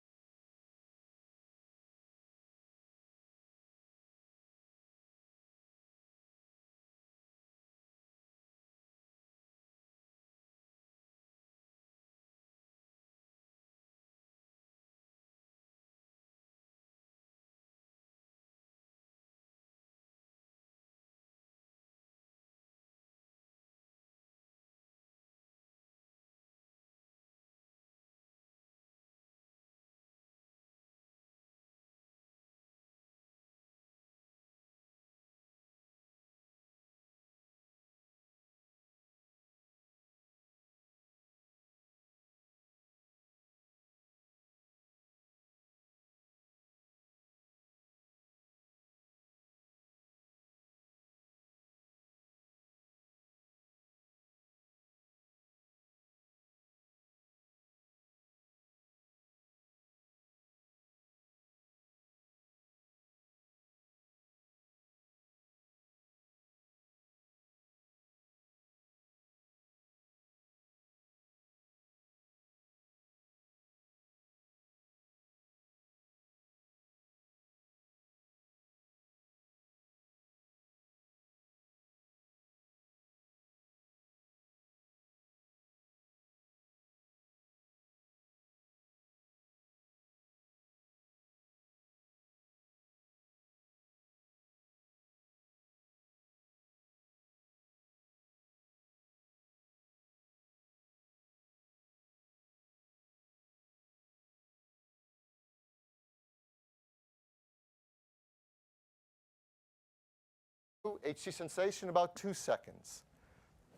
HD sensation, about 2 seconds.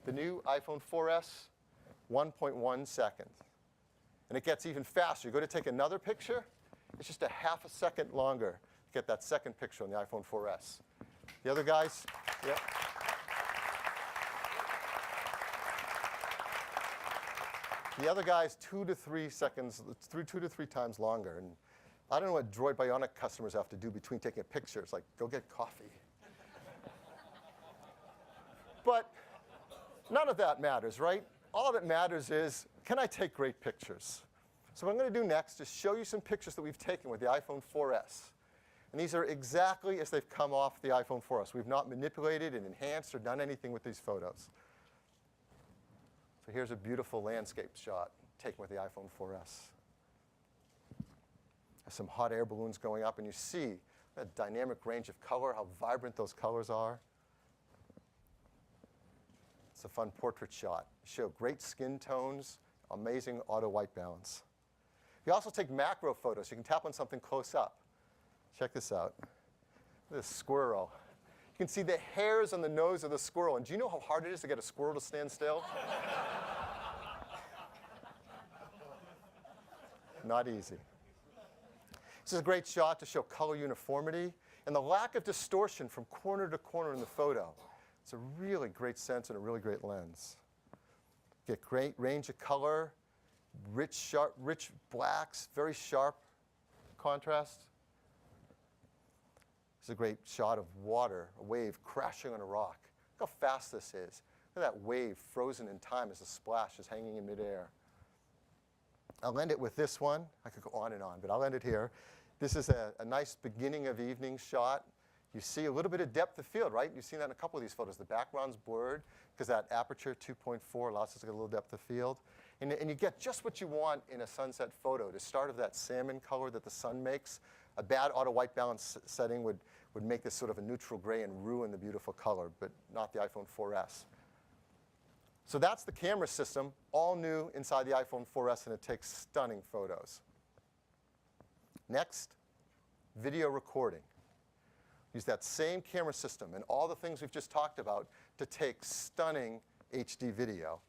The new iPhone 4S, 1.1 seconds. And it gets even faster. You go to take another picture, it's just a half a second longer to get that second picture on the iPhone 4S. The other guys, yeah. The other guys, 2 to 3 seconds, 2 to 3 times longer. And I don't know what Droid Bionic customers have to do between taking a picture. It's like, go get coffee. But none of that matters, right? All that matters is, can I take great pictures? So what I'm going to do next is show you some pictures that we've taken with the iPhone 4S. And these are exactly as they've come off the iPhone 4S. We've not manipulated and enhanced or done anything with these photos. So here's a beautiful landscape shot taken with the iPhone 4S. There's some hot air balloons going up, and you see a dynamic range of color, how vibrant those colors are. It's a fun portrait shot. Show great skin tones, amazing auto white balance. You also take macro photos. You can tap on something close up. Check this out. This squirrel. You can see the hairs on the nose of the squirrel. And do you know how hard it is to get a squirrel to stand still? Not easy. This is a great shot to show color uniformity and the lack of distortion from corner to corner in the photo. It's a really great sensor and a really great lens. Get great range of color, rich blacks, very sharp contrast. This is a great shot of water, a wave crashing on a rock. Look how fast this is. Look at that wave frozen in time as the splash is hanging in midair. I'll end it with this one. I could go on and on, but I'll end it here. This is a nice beginning of evening shot. You see a little bit of depth of field, right? You've seen that in a couple of these photos. The background's blurred because that aperture 2.4 allows us to get a little depth of field. And you get just what you want in a sunset photo. To start of that salmon color that the sun makes, a bad auto white balance setting would make this sort of a neutral gray and ruin the beautiful color, but not the iPhone 4S. So that's the camera system, all new inside the iPhone 4S, and it takes stunning photos. Next, video recording. Use that same camera system and all the things we've just talked about to take stunning HD video.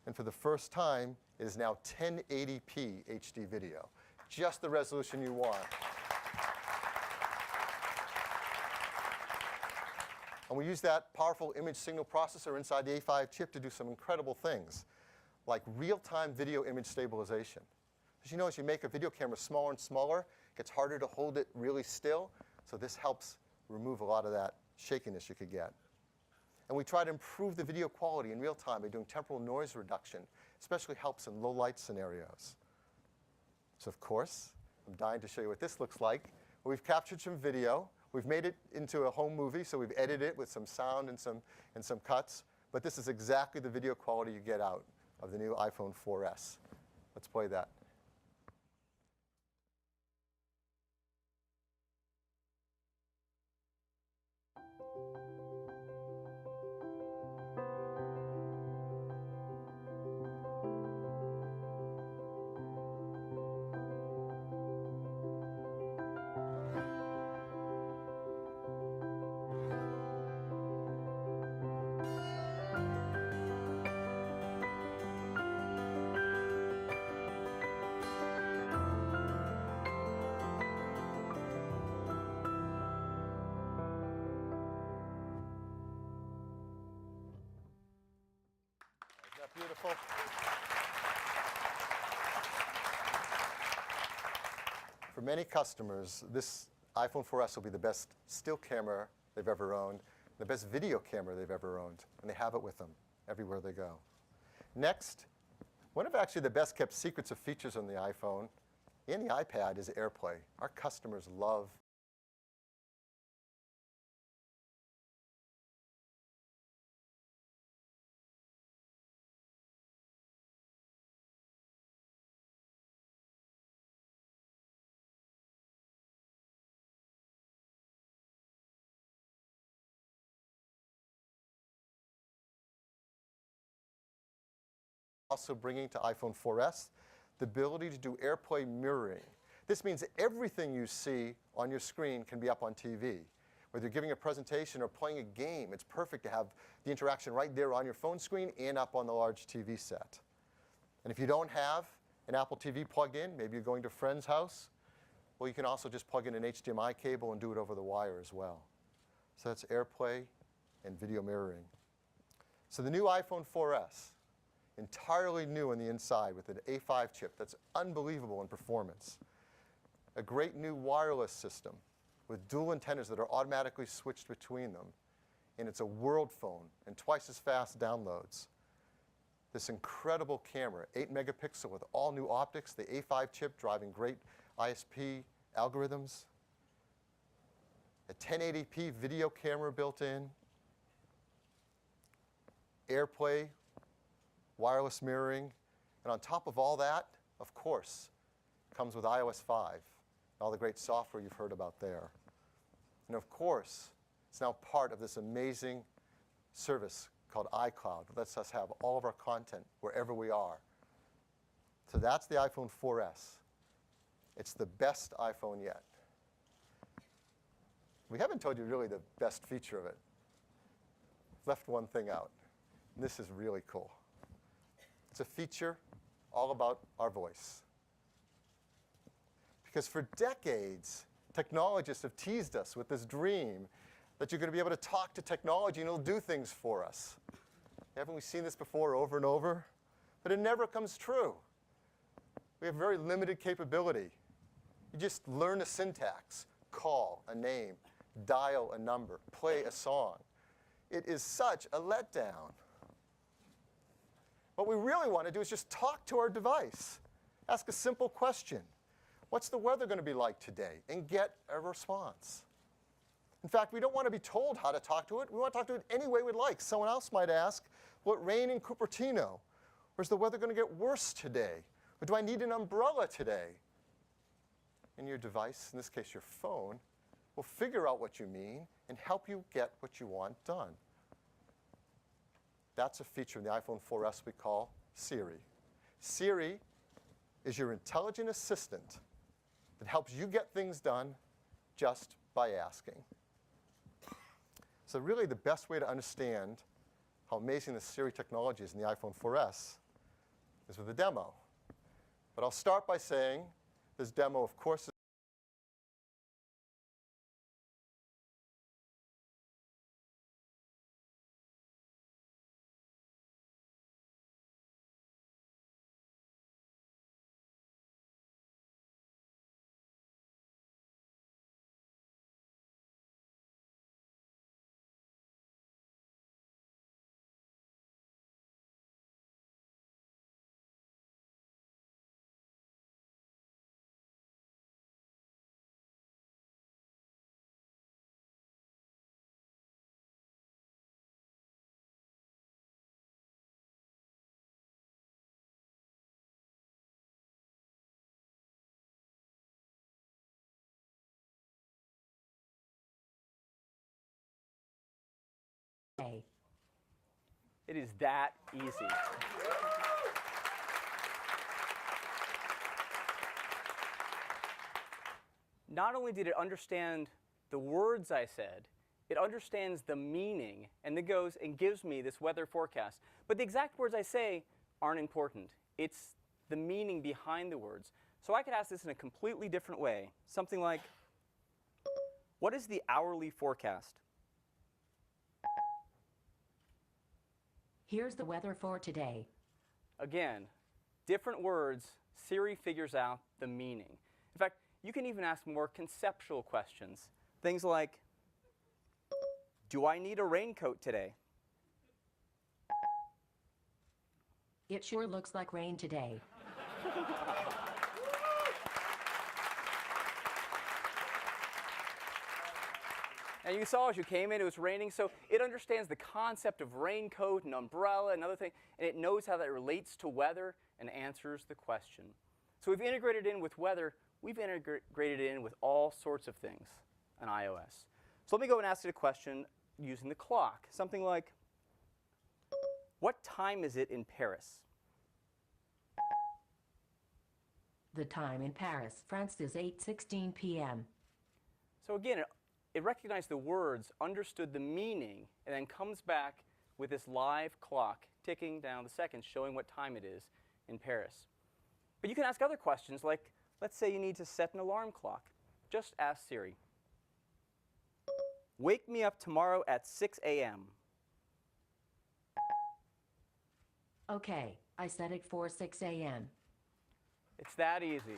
And for the first time, it is now 1080p HD video, just the resolution you want. And we use that powerful image signal processor inside the A5 chip to do some incredible things, like real-time video image stabilization. As you know, as you make a video camera smaller and smaller, it gets harder to hold it really still. So this helps remove a lot of that shakiness you could get. And we try to improve the video quality in real time by doing temporal noise reduction, especially helps in low light scenarios. So of course, I'm dying to show you what this looks like. We've captured some video. We've made it into a home movie, so we've edited it with some sound and some cuts. But this is exactly the video quality you get out of the new iPhone 4S. Let's play that. Beautiful. For many customers, this iPhone 4S will be the best still camera they've ever owned, the best video camera they've ever owned, and they have it with them everywhere they go. Next, one of actually the best kept secrets of features on the iPhone and the iPad is AirPlay. Our customers love also bringing to iPhone 4S the ability to do AirPlay mirroring. This means everything you see on your screen can be up on TV. Whether you're giving a presentation or playing a game, it's perfect to have the interaction right there on your phone screen and up on the large TV set. And if you don't have an Apple TV plugged in, maybe you're going to a friend's house, well, you can also just plug in an HDMI cable and do it over the wire as well. So that's AirPlay and video mirroring. So the new iPhone 4S, entirely new on the inside with an A5 chip that's unbelievable in performance. A great new wireless system with dual antennas that are automatically switched between them. And it's a world phone and twice as fast downloads. This incredible camera, 8 megapixel with all new optics, the A5 chip driving great ISP algorithms. A 1080p video camera built in. AirPlay, wireless mirroring, and on top of all that, of course, comes with iOS 5, and all the great software you've heard about there. And of course, it's now part of this amazing service called iCloud that lets us have all of our content wherever we are. So that's the iPhone 4S. It's the best iPhone yet. We haven't told you really the best feature of it. Left one thing out. And this is really cool. It's a feature all about our voice. Because for decades, technologists have teased us with this dream that you're going to be able to talk to technology and it'll do things for us. Haven't we seen this before over and over? But it never comes true. We have very limited capability. You just learn a syntax, call a name, dial a number, play a song. It is such a letdown. What we really want to do is just talk to our device. Ask a simple question. What's the weather going to be like today? And get a response. In fact, we don't want to be told how to talk to it. We want to talk to it any way we'd like. Someone else might ask, will it rain in Cupertino? Or is the weather going to get worse today? Or do I need an umbrella today? And your device, in this case your phone, will figure out what you mean and help you get what you want done. That's a feature in the iPhone 4S we call Siri. Siri is your intelligent assistant that helps you get things done just by asking. So really the best way to understand how amazing the Siri technology is in the iPhone 4S is with a demo. But I'll start by saying this demo, of course, It is that easy. Not only did it understand the words I said, it understands the meaning and then goes and gives me this weather forecast. But the exact words I say aren't important. It's the meaning behind the words. So I could ask this in a completely different way. Something like, what is the hourly forecast? Here's the weather for today. Again, different words, Siri figures out the meaning. In fact, you can even ask more conceptual questions. Things like, do I need a raincoat today? It sure looks like rain today. And you saw as you came in, it was raining, so it understands the concept of raincoat and umbrella and other things, and it knows how that relates to weather and answers the question. So we've integrated in with weather. We've integrated in with all sorts of things on iOS. So let me go and ask it a question using the clock. Something like, what time is it in Paris? The time in Paris, France is 8:16 p.m. So again, it recognized the words, understood the meaning, and then comes back with this live clock ticking down the seconds, showing what time it is in Paris. But you can ask other questions, like, let's say you need to set an alarm clock. Just ask Siri, wake me up tomorrow at 6 a.m. Okay, I set it for 6 a.m. It's that easy.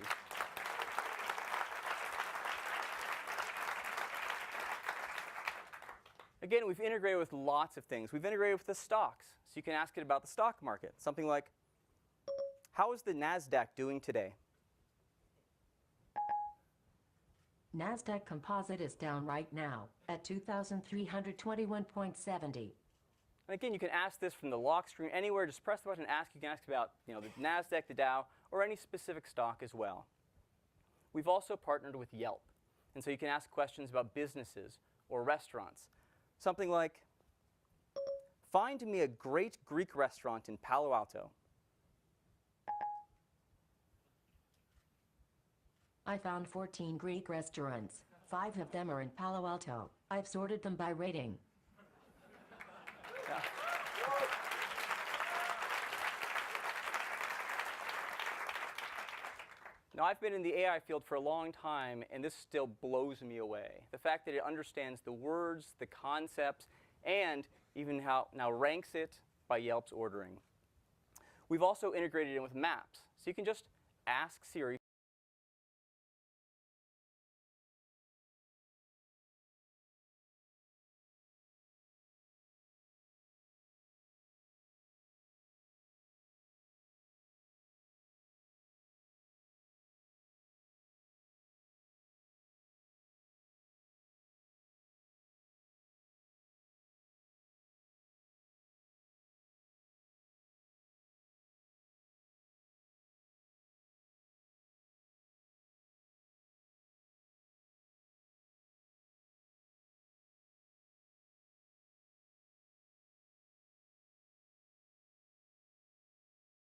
Again, we've integrated with lots of things. We've integrated with the stocks, so you can ask it about the stock market. Something like, how is the NASDAQ doing today? NASDAQ Composite is down right now at 2,321.70. And again, you can ask this from the lock screen anywhere. Just press the button and ask. You can ask about the NASDAQ, the Dow, or any specific stock as well. We've also partnered with Yelp. And so you can ask questions about businesses or restaurants. Something like, find me a great Greek restaurant in Palo Alto. I found 14 Greek restaurants. 5 of them are in Palo Alto. I've sorted them by rating. Now, I've been in the AI field for a long time, and this still blows me away. The fact that it understands the words, the concepts, and even how now ranks it by Yelp's ordering. We've also integrated in with maps, so you can just ask Siri.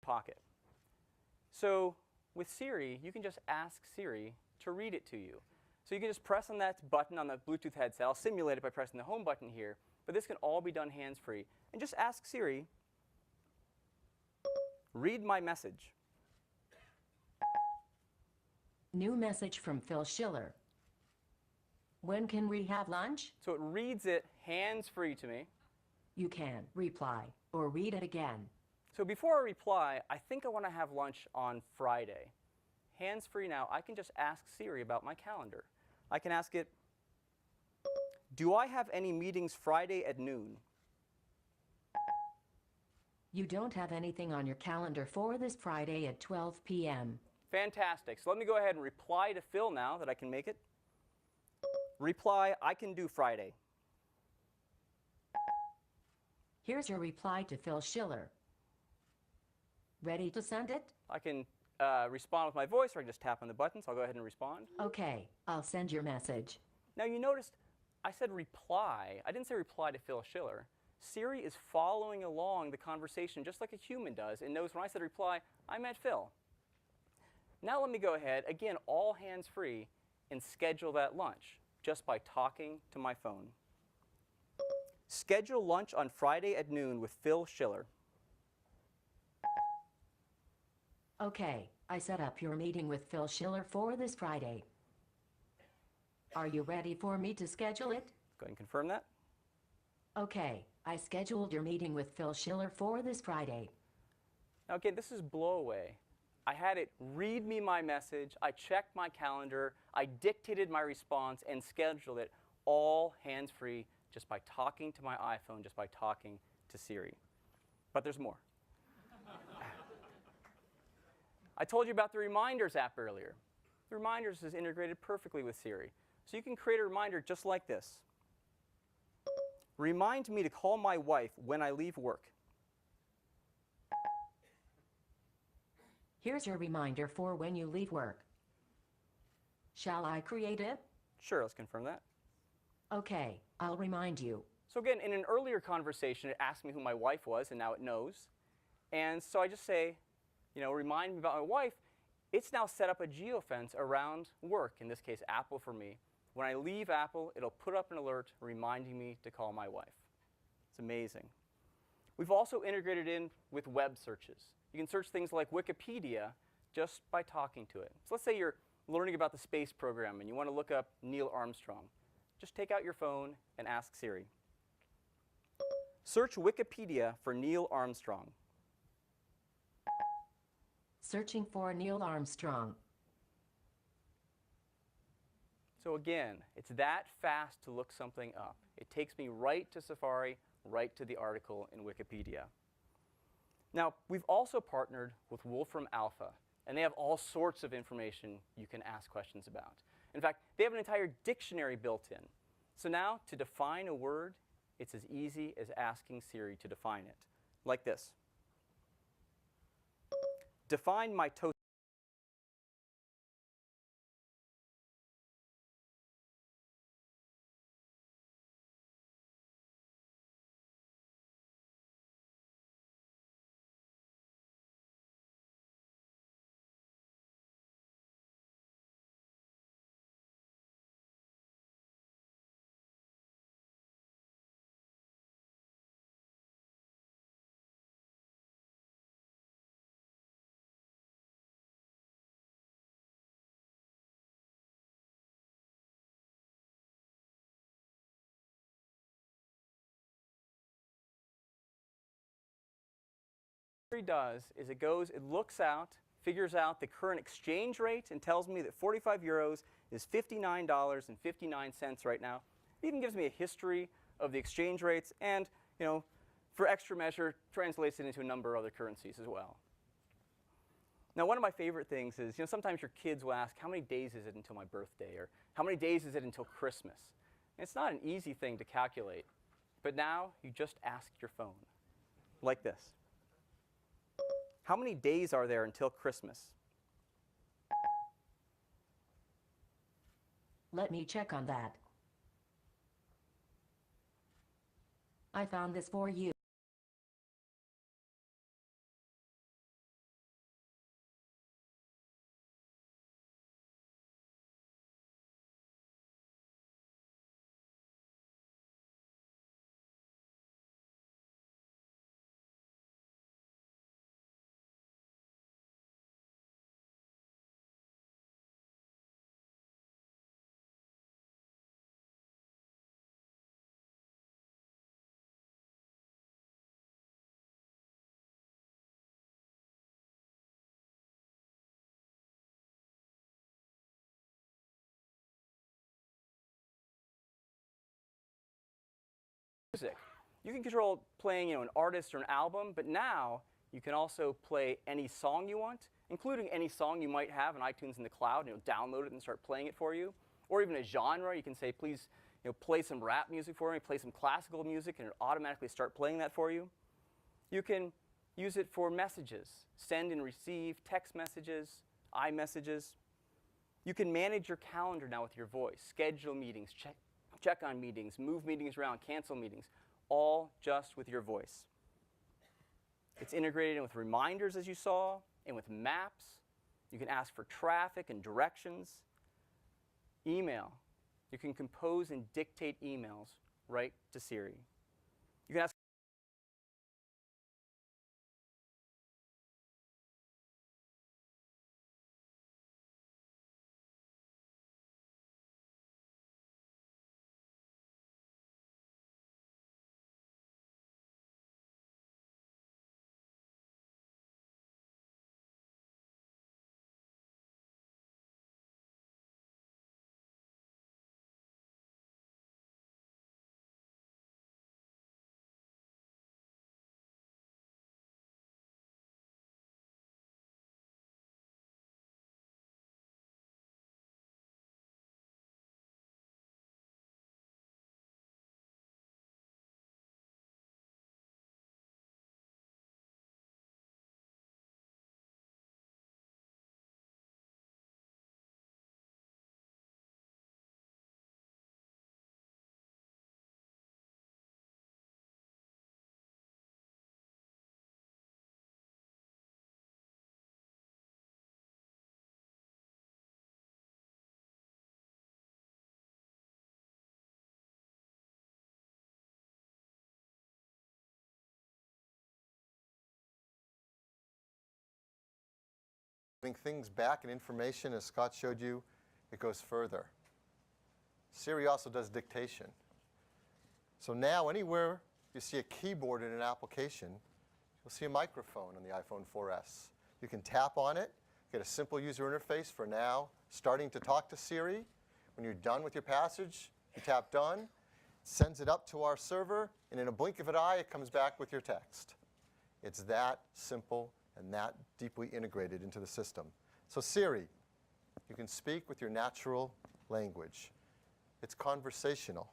Pocket. So with Siri, you can just ask Siri to read it to you. So you can just press on that button on the Bluetooth headset. I'll simulate it by pressing the home button here, but this can all be done hands-free. And just ask Siri, read my message. New message from Phil Schiller. When can we have lunch? So it reads it hands-free to me. You can reply or read it again. So before I reply, I think I want to have lunch on Friday. Hands-free now, I can just ask Siri about my calendar. I can ask it, do I have any meetings Friday at noon? You don't have anything on your calendar for this Friday at 12 p.m. Fantastic. So let me go ahead and reply to Phil now that I can make it. Reply, I can do Friday. Here's your reply to Phil Schiller. Ready to send it? I can respond with my voice, or I can just tap on the button, so I'll go ahead and respond. Okay, I'll send your message. Now you noticed I said reply. I didn't say reply to Phil Schiller. Siri is following along the conversation just like a human does and knows when I said reply, I meant Phil. Now let me go ahead, again, all hands-free, and schedule that lunch just by talking to my phone. Schedule lunch on Friday at noon with Phil Schiller. Okay, I set up your meeting with Phil Schiller for this Friday. Are you ready for me to schedule it? Go ahead and confirm that. Okay, I scheduled your meeting with Phil Schiller for this Friday. Now again, this is blow away. I had it read me my message, I checked my calendar, I dictated my response and scheduled it all hands-free just by talking to my iPhone, just by talking to Siri. But there's more. I told you about the Reminders app earlier. The Reminders is integrated perfectly with Siri. So you can create a reminder just like this. Remind me to call my wife when I leave work. Here's your reminder for when you leave work. Shall I create it? Sure, let's confirm that. Okay, I'll remind you. So again, in an earlier conversation, it asked me who my wife was, and now it knows. And so I just say, remind me about my wife. It's now set up a geofence around work, in this case, Apple for me. When I leave Apple, it'll put up an alert reminding me to call my wife. It's amazing. We've also integrated in with web searches. You can search things like Wikipedia just by talking to it. So let's say you're learning about the space program and you want to look up Neil Armstrong. Just take out your phone and ask Siri. Search Wikipedia for Neil Armstrong. Searching for Neil Armstrong. So again, it's that fast to look something up. It takes me right to Safari, right to the article in Wikipedia. Now, we've also partnered with Wolfram Alpha, and they have all sorts of information you can ask questions about. In fact, they have an entire dictionary built in. So now, to define a word, it's as easy as asking Siri to define it, like this. Define mitosis. Siri does is it looks out, figures out the current exchange rate, and tells me that 45 euros is $59.59 right now. It even gives me a history of the exchange rates, and for extra measure, translates it into a number of other currencies as well. Now, one of my favorite things is, sometimes your kids will ask, how many days is it until my birthday? Or how many days is it until Christmas? And it's not an easy thing to calculate. But now, you just ask your phone, like this. How many days are there until Christmas? Let me check on that. I found this for you. Music. You can control playing an artist or an album, but now you can also play any song you want, including any song you might have on iTunes in the cloud. Download it and start playing it for you. Or even a genre. You can say, please play some rap music for me, play some classical music, and it'll automatically start playing that for you. You can use it for messages, send and receive text messages, iMessages. You can manage your calendar now with your voice, schedule meetings, check on meetings, move meetings around, cancel meetings, all just with your voice. It's integrated in with reminders, as you saw, and with maps. You can ask for traffic and directions. Email. You can compose and dictate emails right to Siri. You can ask Getting things back and information, as Scott showed you, it goes further. Siri also does dictation. So now anywhere you see a keyboard in an application, you'll see a microphone on the iPhone 4S. You can tap on it, get a simple user interface for now, starting to talk to Siri. When you're done with your passage, you tap done, it sends it up to our server, and in a blink of an eye, it comes back with your text. It's that simple and that deeply integrated into the system. So Siri, you can speak with your natural language. It's conversational.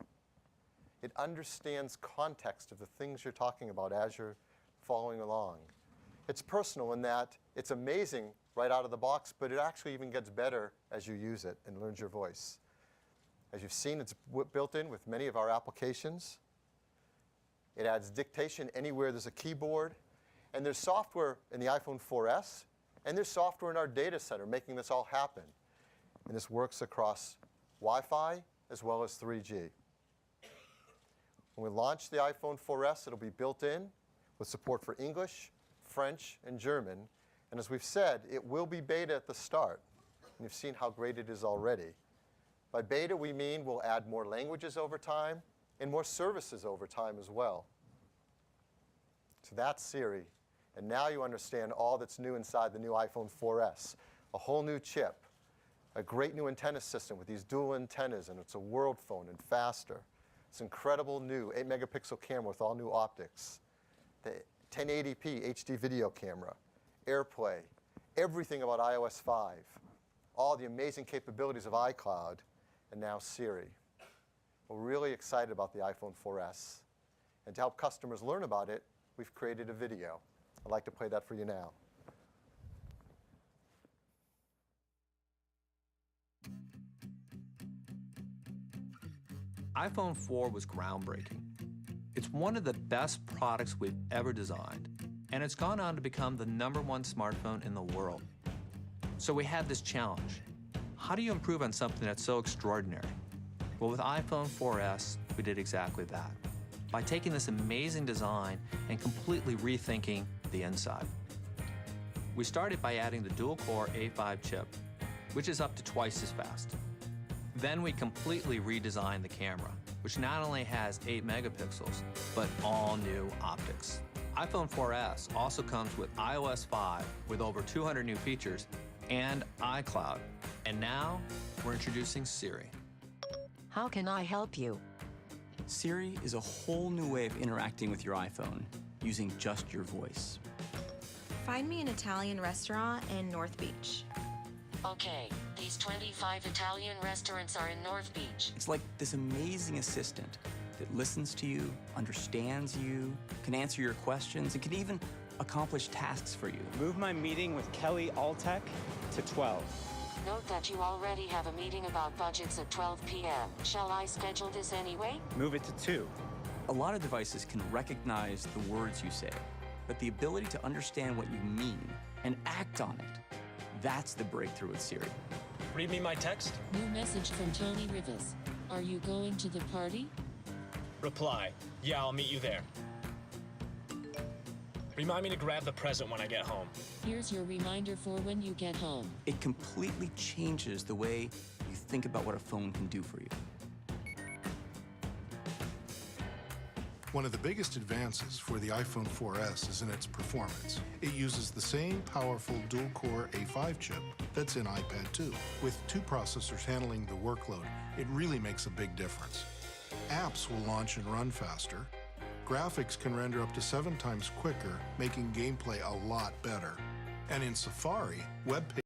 It understands context of the things you're talking about as you're following along. It's personal in that it's amazing right out of the box, but it actually even gets better as you use it and learns your voice. As you've seen, it's built in with many of our applications. It adds dictation anywhere there's a keyboard. And there's software in the iPhone 4S, and there's software in our data center making this all happen. And this works across Wi-Fi as well as 3G. When we launch the iPhone 4S, it'll be built in with support for English, French, and German. And as we've said, it will be beta at the start. And you've seen how great it is already. By beta, we mean we'll add more languages over time and more services over time as well. So that's Siri. And now you understand all that's new inside the new iPhone 4S. A whole new chip, a great new antenna system with these dual antennas, and it's a world phone and faster. It's incredible new 8-megapixel camera with all new optics. The 1080p HD video camera, AirPlay, everything about iOS 5, all the amazing capabilities of iCloud, and now Siri. We're really excited about the iPhone 4S. And to help customers learn about it, we've created a video. I'd like to play that for you now. iPhone 4 was groundbreaking. It's one of the best products we've ever designed, and it's gone on to become the #1 smartphone in the world. So we had this challenge. How do you improve on something that's so extraordinary? Well, with iPhone 4S, we did exactly that, by taking this amazing design and completely rethinking the inside. We started by adding the dual-core A5 chip, which is up to twice as fast. Then we completely redesigned the camera, which not only has 8 megapixels, but all new optics. iPhone 4S also comes with iOS 5 with over 200 new features and iCloud. And now we're introducing Siri. How can I help you? Siri is a whole new way of interacting with your iPhone using just your voice. Find me an Italian restaurant in North Beach. Okay, these 25 Italian restaurants are in North Beach. It's like this amazing assistant that listens to you, understands you, can answer your questions, and can even accomplish tasks for you. Move my meeting with Kelly Alltech to 12. Note that you already have a meeting about budgets at 12 p.m. Shall I schedule this anyway? Move it to 2. A lot of devices can recognize the words you say, but the ability to understand what you mean and act on it, that's the breakthrough with Siri. Read me my text. New message from Tony Rivas. Are you going to the party? Reply. Yeah, I'll meet you there. Remind me to grab the present when I get home. Here's your reminder for when you get home. It completely changes the way you think about what a phone can do for you. One of the biggest advances for the iPhone 4S is in its performance. It uses the same powerful dual-core A5 chip that's in iPad 2. With 2 processors handling the workload, it really makes a big difference. Apps will launch and run faster. Graphics can render up to 7 times quicker, making gameplay a lot better. And in Safari, web pages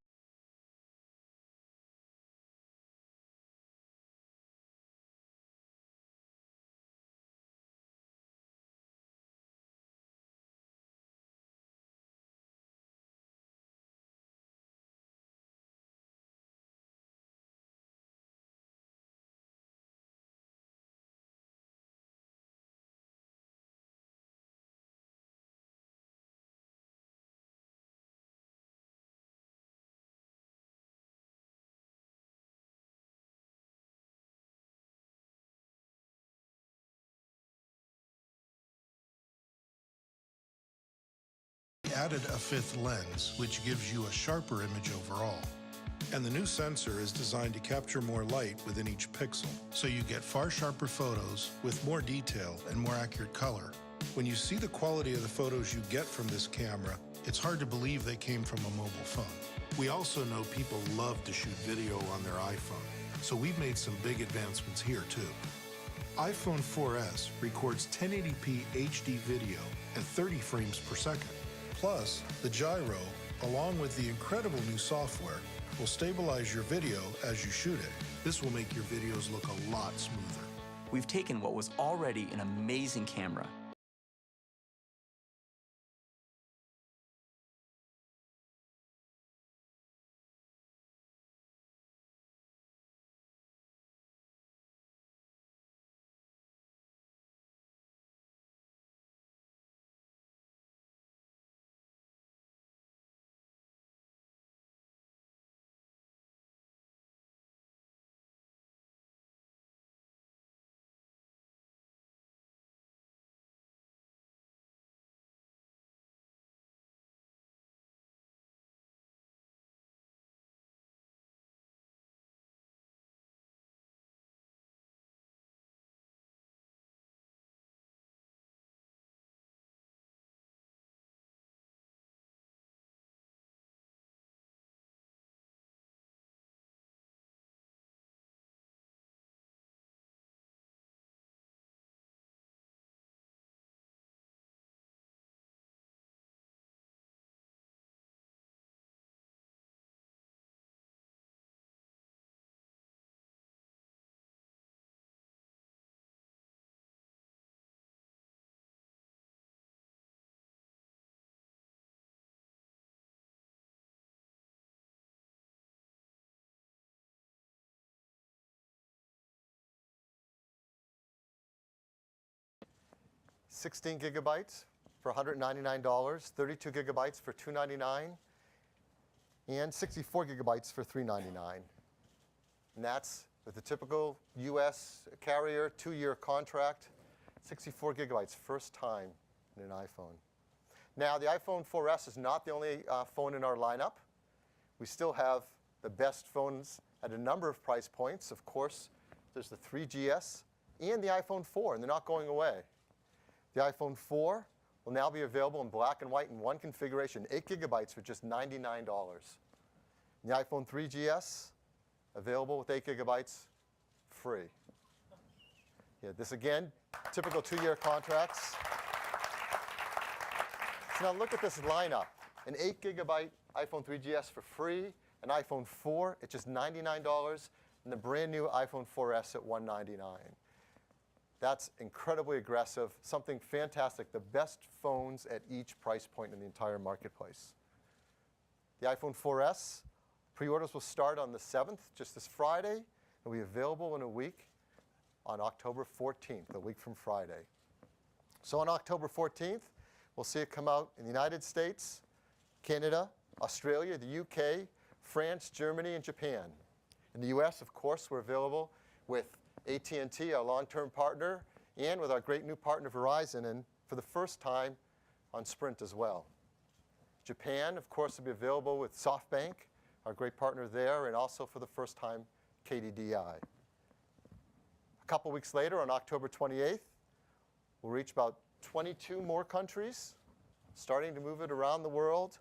added a 5th lens, which gives you a sharper image overall. And the new sensor is designed to capture more light within each pixel, so you get far sharper photos with more detail and more accurate color. When you see the quality of the photos you get from this camera, it's hard to believe they came from a mobile phone. We also know people love to shoot video on their iPhone, so we've made some big advancements here too. iPhone 4S records 1080p HD video at 30 frames per second. Plus, the gyro, along with the incredible new software, will stabilize your video as you shoot it. This will make your videos look a lot smoother. We've taken what was already an amazing camera 16 gigabytes for $199, 32 gigabytes for $299, and 64 gigabytes for $399. And that's with the typical US carrier 2-year contract, 64 gigabytes, first time in an iPhone. Now, the iPhone 4S is not the only phone in our lineup. We still have the best phones at a number of price points. Of course, there's the 3GS and the iPhone 4, and they're not going away. The iPhone 4 will now be available in black and white in one configuration, 8 gigabytes for just $99. And the iPhone 3GS, available with 8 gigabytes, free. Yeah, this again, typical 2-year contracts. So now look at this lineup. An 8 gigabyte iPhone 3GS for free, an iPhone 4 at just $99, and the brand new iPhone 4S at $199. That's incredibly aggressive, something fantastic, the best phones at each price point in the entire marketplace. The iPhone 4S, pre-orders will start on the 7th, just this Friday, and will be available in a week on October 14th, a week from Friday. So on October 14th, we'll see it come out in the United States, Canada, Australia, the UK, France, Germany, and Japan. In the US, of course, we're available with AT&T, our long-term partner, and with our great new partner Verizon, and for the first time on Sprint as well. Japan, of course, will be available with SoftBank, our great partner there, and also for the first time, KDDI. A couple weeks later, on October 28th, we'll reach about 22 more countries, starting to move it around the world.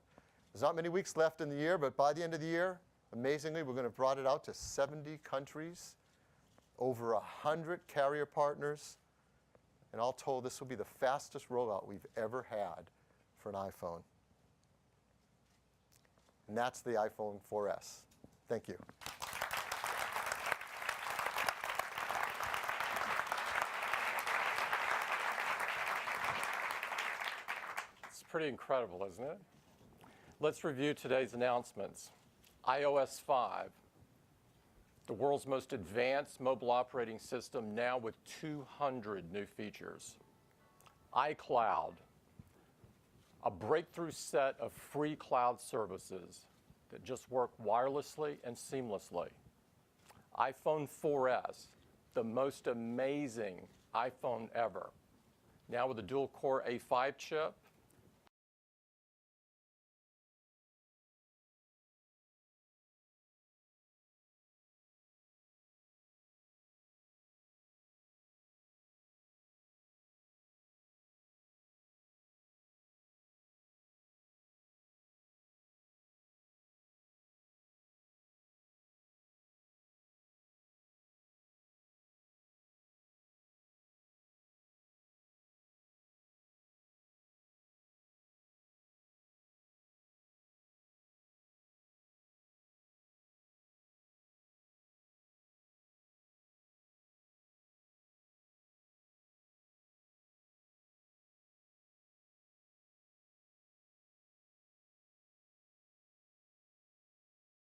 There's not many weeks left in the year, but by the end of the year, amazingly, we're going to have brought it out to 70 countries, over 100 carrier partners, and all told, this will be the fastest rollout we've ever had for an iPhone. And that's the iPhone 4S. Thank you. It's pretty incredible, isn't it? Let's review today's announcements. iOS 5, the world's most advanced mobile operating system, now with 200 new features. iCloud, a breakthrough set of free cloud services that just work wirelessly and seamlessly. iPhone 4S, the most amazing iPhone ever, now with a dual-core A5 chip